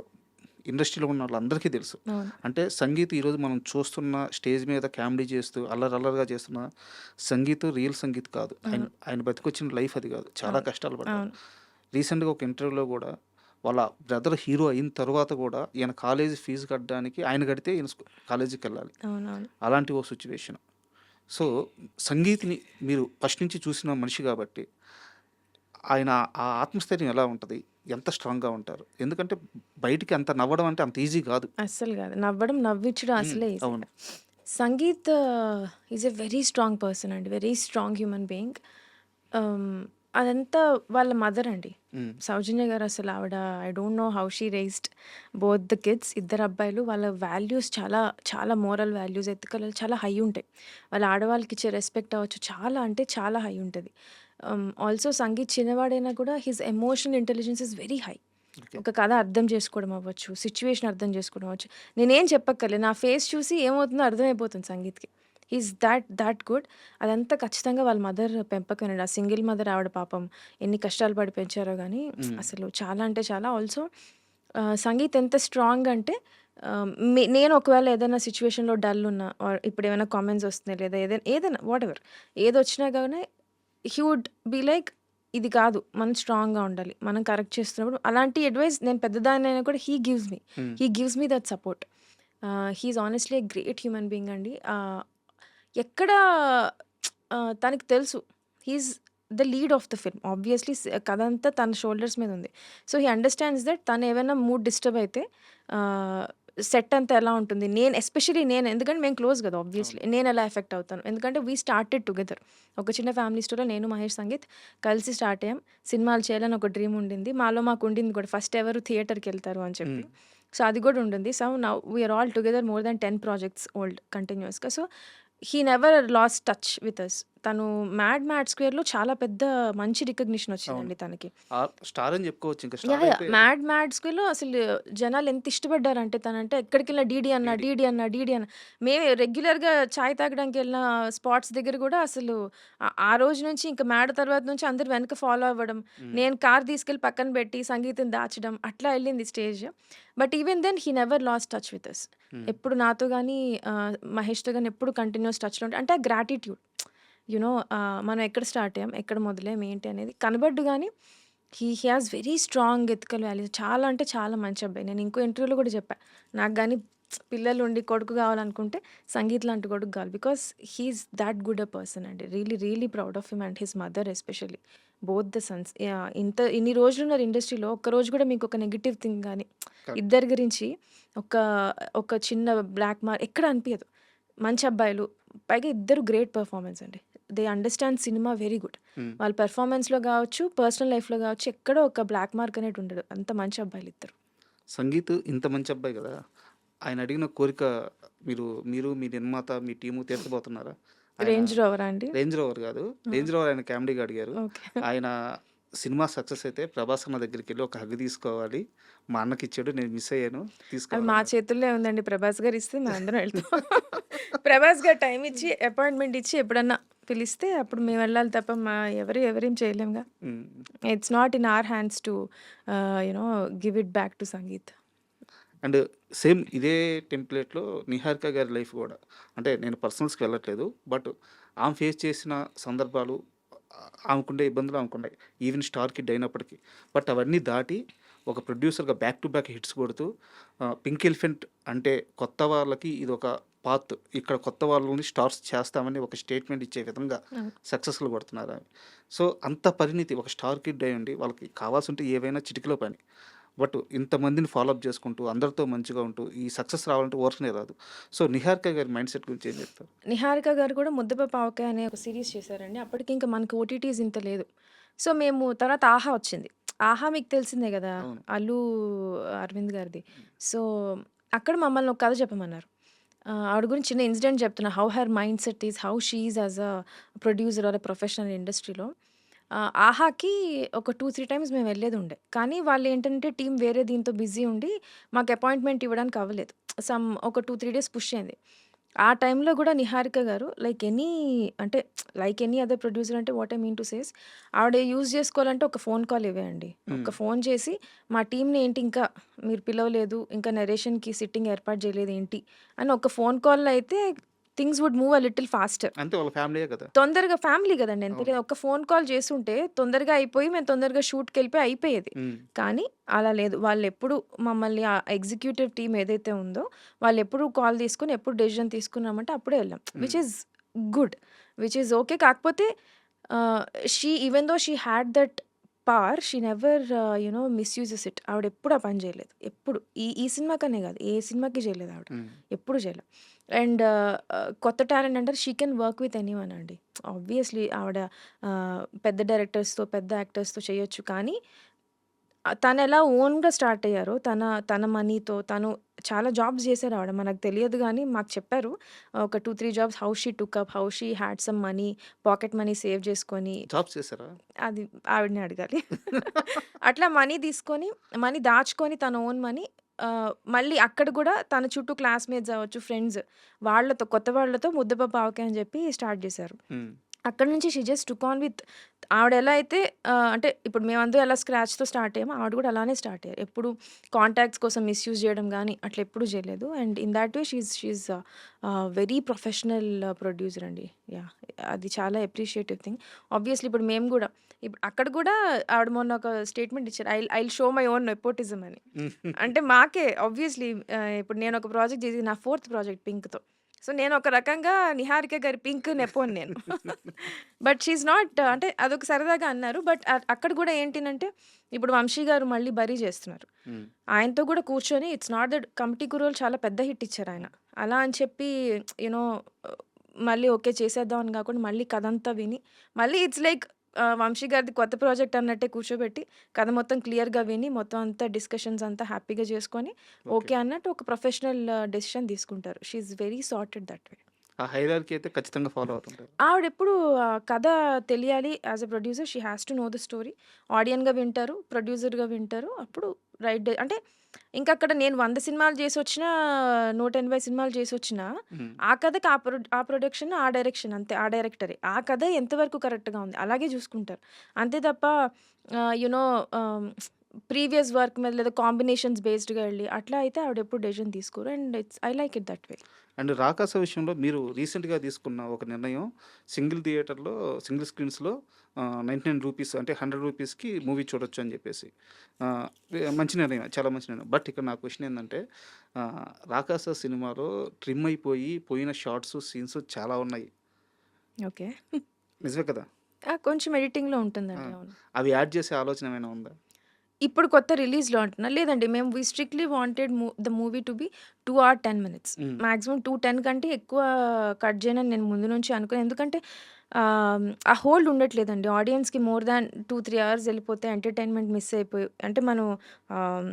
ఇండస్ట్రీలో ఉన్న వాళ్ళందరికీ తెలుసు. అవును. అంటే సంగీత్ ఈరోజు మనం చూస్తున్న స్టేజ్ మీద కామెడీ చేస్తూ అల్లరల్లరిగా చేస్తున్న సంగీత్ రియల్ సంగీత్ కాదు. ఆయన అవును. ఆయన బతికొచ్చిన లైఫ్ అది కాదు. చాలా అవును. కష్టాలు పడ్డారు. అవును. రీసెంట్‌గా ఒక ఇంటర్వ్యూలో కూడా వాళ్ళ బ్రదర్ హీరో అయిన తర్వాత కూడా ఈయన కాలేజీ ఫీజు కట్టడానికి ఆయన కడితే ఈయన కాలేజీకెళ్ళాలి. అవునవును. అలాంటి ఓ సిట్యుయేషన్. సో, సంగీత్‌ని మీరు ఫస్ట్ నుంచి చూసిన మనిషి కాబట్టి ఆయన ఆ ఆత్మస్థైర్యం ఎలా ఉంటది? ఎంత స్ట్రాంగ్‌గా ఉంటారు? ఎందుకంటే బయటికి అంత నవ్వడం అంటే అంత ఈజీ కాదు. అస్సలు గాదు. నవ్వడం, నవ్విచ్చడం అసలే ఈజీ అవును. కాదు. Sangeeth is a very strong person అండి. Very strong human being. అదంతా వాళ్ళ మదర్ అండి. హ్మ్. సౌజన్య గారు అసలు ఆవిడ I don't know how she raised both the kids. ఇద్దరు అబ్బాయిలు. వాళ్ళ వాల్యూస్ చాలా చాలా మోరల్ వాల్యూస్, ఎథికల్ చాలా హై ఉంటాయి. వాళ్ళ ఆడవాళ్ళకి ఇచ్చే రెస్పెక్ట్ అవ్వచ్చు చాలా అంటే చాలా హై ఉంటది. ఆల్సో సంగీత్ చిన్నవాడైనా కూడా his emotional intelligence is very high. Okay. ఒక కథ అర్థం చేసుకోవడం అవ్వచ్చు, సిట్యుయేషన్ అర్థం చేసుకోవడం అవ్వచ్చు. నేనేం చెప్పక్కర్లేదు. నా ఫేస్ చూసి ఏమవుతుందో అర్థమైపోతుంది సంగీత్‌కి. He is that good. అదంతా ఖచ్చితంగా వాళ్ళ మదర్ పెంపకమేనండి. ఆ సింగిల్ మదర్ ఆవిడ పాపం ఎన్ని కష్టాలు పడి పెంచారో గానీ హ్మ్. అసలు చాలా అంటే చాలా. ఆల్సో సంగీత్ ఎంత స్ట్రాంగ్ అంటే నేను ఒకవేళ ఏదైనా సిట్యుయేషన్‌లో డల్ ఉన్నా ఆర్ ఇప్పుడు ఏమైనా కామెంట్స్ వస్తున్నాయి లేదా ఏదైనా వాటెవర్ ఏదొచ్చినా గానీ హి వుడ్ బి లైక్ ఇది కాదు. మనం స్ట్రాంగ్‌గా ఉండాలి. మనం కరెక్ట్ చేస్తున్నప్పుడు అలాంటి అడ్వైస్ నేను పెద్దదాన్నైనా కూడా హ్మ్. హి gives me that support. He is honestly a great human being అండి. ఎక్కడ తనకి తెలుసు. He is the lead of the film. Obviously కథ అంతా తన షోల్డర్స్ మీద ఉంది. సో, హి అండర్‌స్టాండ్స్ దట్ తను ఏవైనా మూడ్ డిస్టర్బ్ అయితే సెట్ అంతా ఎలా ఉంటుంది. ఎస్పెషల్లీ నేను ఎందుకంటే మేము క్లోజ్ కదా! ఆబ్వియస్‌లీ. అవును. నేను ఎలా ఎఫెక్ట్ అవుతాను. ఎందుకంటే వి స్టార్టెడ్ టుగెదర్. ఒక చిన్న ఫ్యామిలీ స్టోరీలో నేను, మహేష్, సంగీత్ కలిసి స్టార్ట్ అయ్యాం. సినిమాలు చేయాలని ఒక డ్రీమ్ ఉండింది. మాలో మాకు ఉండింది కూడా. ఫస్ట్ ఎవరు థియేటర్‌కెళ్తారు అని చెప్పి. హ్మ్. సో, అది కూడా ఉండింది. So, now we are all together more than 10 projects old కంటిన్యూయస్‌గా. So, he never lost touch with us. తను 'మ్యాడ్ స్క్వేర్‌లో' చాలా పెద్ద మంచి రికగ్నిషన్ అవును. వచ్చిందండి తనకి. స్టార్ అని చెప్పుకోవచ్చు. ఇంకా యాహ్! Star yeah! అయిపోయారు. 'మ్యాడ్ స్క్వేర్‌లో' అసలు జనాలు ఎంత ఇష్టపడ్డారంటే తనంటే ఎక్కడికెళ్ళినా డీడీ అన్న, డీడీ. డీడీ అన్న, డీడీ అన్న. మేము రెగ్యులర్‌గా చాయ్ తాగడానికెళ్ళిన స్పాట్స్ దగ్గర గూడా అసలు ఆ రోజు నుంచి ఇంక 'మ్యాడ్' తర్వాత నుంచి అందరూ వెనక ఫాలో అవ్వడం. హ్మ్. నేను కార్ తీసుకెళ్ళి పక్కన పెట్టి సంగీత్‌ని దాచడం అట్లా ఎళ్ళింది stage. But even then he never lost touch with us. Hmm. ఎప్పుడు నాతో గాని మహేష్‌తో గాని ఎప్పుడు కంటిన్యూయస్ టచ్‌లో అంటే ఆ గ్రాటిట్యూడ్. మనం ఎక్కడ స్టార్ట్ అయ్యాం, ఎక్కడ మొదలయ్యాం, ఏంటి అనేది కనబడ్డు గానీ he has very strong ethical values. చాలా అంటే చాలా మంచి అబ్బాయి. నేను ఇంకో ఇంటర్వ్యూలో కూడా చెప్పా. నాకు గాని పిల్లలు ఉండి కొడుకు కావాలనుకుంటే సంగీత్ లాంటి కొడుకు కావాలి. Because he's that good a person అండి. Really really proud of him and his mother especially. Both the sons. ఇన్ని రోజులు ఉన్నారు ఇండస్ట్రీలో, ఒక్కరోజు కూడా మీకు ఒక నెగిటివ్ థింగ్ కానీ కరెక్ట్. ఇద్దరి గురించి ఒక ఒక చిన్న బ్లాక్ మార్క్ ఎక్కడ అనిపించదు. మంచి అబ్బాయిలు, పైగా ఇద్దరు గ్రేట్ పెర్ఫార్మెన్స్ అండి. దే అండర్స్టాండ్ సినిమా వెరీ గుడ్. ఉమ్. వాళ్ళ పెర్ఫార్మెన్స్లో కావచ్చు, పర్సనల్ లైఫ్లో కావచ్చు, ఎక్కడో ఒక బ్లాక్ మార్క్ అనేది ఉండదు. అంత మంచి అబ్బాయిలు ఇద్దరు. సంగీత్ ఇంత మంచి అబ్బాయి కదా, ఆయన అడిగిన కోరిక మీరు మీరు మీ నిర్మాత మీ టీము తీర్చబోతున్నారా? ఆయన రేంజ్ రోవరా అండి? రేంజ్ రోవర్ కాదు, రేంజ్ రోవర్ ఆయన కామెడీగా అడిగారు. ఓకే. ఆయన సినిమా సక్సెస్ అయితే ప్రభాస్ అన్న దగ్గరికి వెళ్ళి ఒక హగ్ తీసుకోవాలి, మా అన్నకి ఇచ్చాడు, నేను మిస్ అయ్యాను, అది మా తీసుకోవాలి. చేతుల్లో ఉందండి. ప్రభాస్ గారు ఇస్తే మేము అందరం వెళ్తాం. ప్రభాస్ గారు టైం ఇచ్చి అపాయింట్మెంట్ ఇచ్చి ఎప్పుడన్నా పిలిస్తే అప్పుడు మేము వెళ్ళాలి తప్ప ఎవరేం చేయలేముగా. It's not in our hands to you know give it back to Sangeeth. And same ఇదే టెంప్లెట్లో నిహారిక గారి లైఫ్ కూడా, అంటే నేను పర్సనల్స్కి వెళ్ళట్లేదు, బట్ ఆమె ఫేస్ చేసిన సందర్భాలు, ఆమెకుండే ఇబ్బందులు ఆమెకున్నాయి, ఈవెన్ స్టార్ కిడ్ అయినప్పటికీ. బట్ అవన్నీ దాటి ఒక ప్రొడ్యూసర్గా బ్యాక్ టు బ్యాక్ హిట్స్ కొడుతూ పింక్ ఎలిఫెంట్ అంటే కొత్త వాళ్ళకి ఇది ఒక పాత్, ఇక్కడ కొత్త వాళ్ళని స్టార్స్ చేస్తామని ఒక స్టేట్మెంట్ ఇచ్చే విధంగా సక్సెస్ఫుల్ కొడుతున్నారు ఆమె. సో అంత పరిణితి ఒక స్టార్ కిడ్ అయి ఉండి వాళ్ళకి కావాల్సి ఉంటే ఏవైనా చిటికలో పని, బట్ ఇంతమందిని ఫాలోఅప్ చేసుకుంటూ అందరితో మంచిగా ఉంటూ ఈ సక్సెస్ రావాలంటే వర్క్నే రాదు. సో నిహారిక గారి మైండ్ సెట్ గురించి ఏం చెప్తారు? నిహారిక గారు కూడా ముద్దపప్పు ఆవకాయ అనే ఒక సిరీస్ చేశారండి. అప్పటికి ఇంకా మనకి ఓటీటీస్ ఇంత లేదు. సో మేము తర్వాత ఆహా వచ్చింది. ఆహా మీకు తెలిసిందే కదా, అవును. అల్లు అరవింద్ గారిది. సో అక్కడ మమ్మల్ని ఒక కథ చెప్పమన్నారు. ఆవిడ గురించి చిన్న ఇన్సిడెంట్ చెప్తున్నా. How her mind set is, how she is as a producer or a professional ఇండస్ట్రీలో. ఆహాకి ఒక 2-3 టైమ్స్ మేము వెళ్ళేది ఉండే. కానీ వాళ్ళు ఏంటంటే టీం వేరే దీంతో బిజీ ఉండి మాకు అపాయింట్మెంట్ ఇవ్వడానికి అవ్వలేదు. ఒక 2-3 డేస్ పుష్ అయింది. ఆ టైంలో కూడా నిహారిక గారు అంటే లైక్ ఎనీ అదర్ ప్రొడ్యూసర్, అంటే what I mean to says, ఆవిడ యూజ్ చేసుకోవాలంటే ఒక ఫోన్ కాల్ ఇవ్వండి. ఒక ఫోన్ చేసి మా టీంని ఏంటి ఇంకా మీరు పిలవలేదు, ఇంకా నరేషన్కి సిట్టింగ్ ఏర్పాటు చేయలేదు ఏంటి అని ఒక ఫోన్ కాల్లో అయితే things would move a little faster. అంతే, వాళ్ళ ఫ్యామిలీయే కదా. తొందరగా ఫ్యామిలీ కదండి. ఎంత అవును. ఒక ఫోన్ కాల్ చేస్తుంటే తొందరగా అయిపోయి మేము తొందరగా షూట్కి వెళ్ళిపోయి అయిపోయేది. ఉమ్. కానీ అలా లేదు. వాళ్ళు ఎప్పుడు మమ్మల్ని ఆ ఎగ్జిక్యూటివ్ టీమ్ ఏదైతే ఉందో వాళ్ళు ఎప్పుడు కాల్ తీసుకుని ఎప్పుడు డెసిజన్ తీసుకున్నామంటే అప్పుడే వెళ్ళాం. Which is good, which is okay. కాకపోతే even though she had that power, she never misuses it. ఆవిడ ఎప్పుడు ఆ పని చేయలేదు. ఎప్పుడు ఈ సినిమాకనే కాదు, ఏ సినిమాకి చేయలేదు ఆవిడ. ఉమ్. ఎప్పుడు చేయలేదు. అండ్ కొత్త టాలెంట్ అంటారు, she can work with anyone అండి. ఆబ్వియస్లీ ఆవిడ పెద్ద డైరెక్టర్స్తో పెద్ద యాక్టర్స్తో చేయొచ్చు. కానీ తను ఎలా ఓన్గా స్టార్ట్ అయ్యారో తన మనీతో తను చాలా జాబ్స్ చేశారు ఆవిడ. మనకు తెలియదు కానీ మాకు చెప్పారు ఒక 2-3 jobs, how she took up, how she had some money, pocket money save చేసుకొని. జాబ్స్ చేశారా? అది ఆవిడనే అడగాలి. అట్లా మనీ తీసుకొని మనీ దాచుకొని తన ఓన్ మనీ మళ్ళీ అక్కడ కూడా తన చుట్టూ క్లాస్మేట్స్ అవ్వచ్చు, ఫ్రెండ్స్, వాళ్ళతో కొత్త వాళ్ళతో ముద్దపప్పు ఆవకాయ అని చెప్పి స్టార్ట్ చేశారు. ఉమ్. అక్కడ నుంచి she just took on with. ఆవిడ ఎలా అయితే అంటే ఇప్పుడు మేమందరూ ఎలా స్క్రాచ్తో స్టార్ట్ అయ్యామో ఆవిడ కూడా అలానే స్టార్ట్ అయ్యారు. ఎప్పుడు కాంటాక్ట్స్ కోసం మిస్యూజ్ చేయడం కానీ అట్లా ఎప్పుడు చేయలేదు. And in that way she's very professional producer అండి. యా, అది చాలా అప్రిషియేటివ్ థింగ్. ఆబ్వియస్లీ ఇప్పుడు మేము కూడా ఇప్పుడు అక్కడ కూడా ఆవిడ మొన్న ఒక స్టేట్మెంట్ ఇచ్చారు, I show my own nepotism అని. అంటే మాకే ఆబ్వియస్లీ ఇప్పుడు నేను ఒక ప్రాజెక్ట్ చేసి నా 4th ప్రాజెక్ట్ పింక్తో. సో నేను ఒక రకంగా నిహారిక గారి పింక్ నెపోని నేను. బట్ షీఈ్ నాట్, అంటే అదొక సరదాగా అన్నారు. బట్ అక్కడ కూడా ఏంటినంటే ఇప్పుడు వంశీ గారు మళ్ళీ బరీ చేస్తున్నారు. ఉమ్. ఆయనతో కూడా కూర్చొని ఇట్స్ నాట్ దట్ కమిటీ కురోలు చాలా పెద్ద హిట్ ఇచ్చారు ఆయన. అలా అని చెప్పి యూనో మళ్ళీ ఓకే చేసేద్దాం అని కాకుండా మళ్ళీ కథ అంతా విని మళ్ళీ ఇట్స్ లైక్ వంశీ గారిది కొత్త ప్రాజెక్ట్ అన్నట్టే కూర్చోబెట్టి కథ మొత్తం క్లియర్గా విని మొత్తం అంతా డిస్కషన్స్ అంతా హ్యాపీగా చేసుకొని ఓకే. ఓకే అన్నట్టు ఒక ప్రొఫెషనల్ డెసిషన్ తీసుకుంటారు. She's very sorted that way. ఆ హైరార్కీ అయితే ఖచ్చితంగా ఫాలో అవుతుంటారు. ఆవిడెప్పుడు కథ తెలియాలి. As a producer she has to know the story. ఆడియన్గా వింటారు, ప్రొడ్యూసర్గా వింటారు. అప్పుడు రైట్ అంటే ఇంకక్కడ నేను 100 సినిమాలు చేసి వచ్చినా 180 సినిమాలు చేసి వచ్చినా ఉమ్. ఆ కథకి ఆ ప్రొడక్షన్ ఆ డైరెక్షన్ అంతే, ఆ డైరెక్టరే ఆ కథ ఎంతవరకు కరెక్ట్గా ఉంది అలాగే చూసుకుంటారు. అంతే తప్ప యునో ప్రీవియస్ వర్క్ మీద లేదా కాంబినేషన్స్ బేస్డ్గా వెళ్ళి అట్లా అయితే ఆవిడ ఎప్పుడు డెసిషన్ తీసుకోరు. And I like it that way. And 'Rakasa' విషయంలో మీరు రీసెంట్‌గా తీసుకున్న ఒక నిర్ణయం సింగిల్ థియేటర్‌లో, సింగిల్ స్క్రీన్స్‌లో 99 రూపీస్ అంటే 100 రూపీస్‌కి మూవీ చూడొచ్చు అని చెప్పేసి. మంచి నిర్ణయం. చాలా మంచి నిర్ణయం. బట్ ఇక్కడ నా క్వెషన్ ఏందంటే 'రాకాస' సినిమాలో ట్రిమ్ అయిపోయి పోయిన షార్ట్స్, సీన్స్ చాలా ఉన్నాయి. ఓకే. నిజమే కదా! కొంచెం ఎడిటింగ్‌లో ఆ! ఉంటుందండి. అవును. అవి యాడ్ చేసే ఆలోచన ఏమైనా ఉందా? ఇప్పుడు కొత్త రిలీజ్‌లో అంటున్నా? లేదండి. మేము we strictly wanted the movie to be 2 or 10 minutes. Hmm. Maximum 2:10 కంటే ఎక్కువ కట్ చేయనని నేను ముందు నుంచి అనుకున్నా. ఎందుకంటే ఆ హోల్డ్ ఉండట్లేదండి. ఆడియన్స్‌కి మోర్ దాన్ 2, 3 అవర్స్ ఎళ్ళిపోతే ఎంటర్‌టైన్‌మెంట్ మిస్ అయిపోయి అంటే మనం ఆహ్,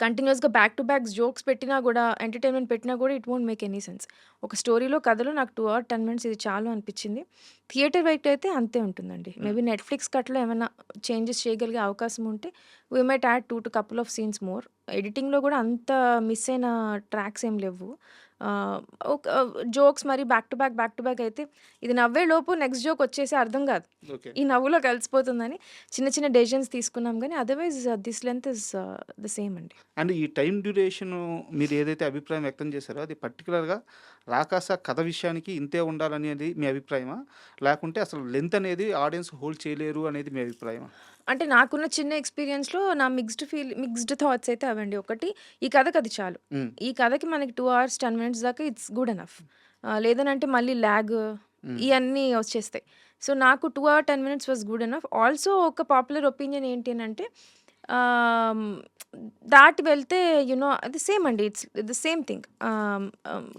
కంటిన్యూయస్‌గా బ్యాక్ టు బ్యాక్ జోక్స్ పెట్టినా గూడా, ఎంటర్‌టైన్‌మెంట్ పెట్టినా గూడా it won't make any sense. ఒక స్టోరీలో, కథలో నాకు 2 ఆర్ 10 మినిట్స్ ఇది చాలు అనిపిచ్చింది. థియేటర్ వైట్ అయితే అంతే ఉంటుందండి. హ్మ్. మేబీ నెట్‌ఫ్లిక్స్ కట్‌లో ఏమన్నా చేంజెస్ చేయగలిగే అవకాశం ఉంటే we might add 2 to couple of scenes more. ఎడిటింగ్‌లో గూడా అంత మిస్ అయిన ట్రాక్స్ ఏం లెవ్వు. ఒక జోక్స్ మరి బ్యాక్ టు బ్యాక్ అయితే ఇది నవ్వేలోపు నెక్స్ట్ జోక్ వచ్చేసి అర్థం గాదు. ఓకే. ఈ నవ్వులో కలిసిపోతుందని చిన్న చిన్న డెసిషన్స్ తీసుకున్నాం గానీ otherwise this length is the same అండి. అండ్ ఈ టైమ్ డ్యూరేషను మీరు ఏదైతే అభిప్రాయం వ్యక్తం చేశారో అది పర్టిక్యులర్‌గా 'రాకాస' కథ విషయానికి ఇంతే ఉండాలనేది మీ అభిప్రాయమా? లేకుంటే అసలు లెంత్ అనేది ఆడియన్స్ హోల్డ్ చేయలేరు అనేది మీ అభిప్రాయమా? అంటే నాకున్న చిన్న ఎక్స్‌పీరియన్స్‌లో నా మిక్స్డ్ థాట్స్ అయితే అవండి. ఒకటి ఈ కథకది చాలు. హ్మ్. ఈ కథకి మనకి 2 అవర్స్ 10 మినిట్స్ దాకా ఇట్స్ గుడ్ ఎనఫ్. లేదనంటే మళ్ళీ లాగ్ హ్మ్. ఇయన్నీ వచ్చేస్తాయి. సో, నాకు 2 hour 10 minutes was good enough. Also ఒక పాపులర్ ఒపీనియన్ ఏంటి అనంటే ఆహ్, దాటి వెళ్తే అది సేమ్ అండి. It's the same thing.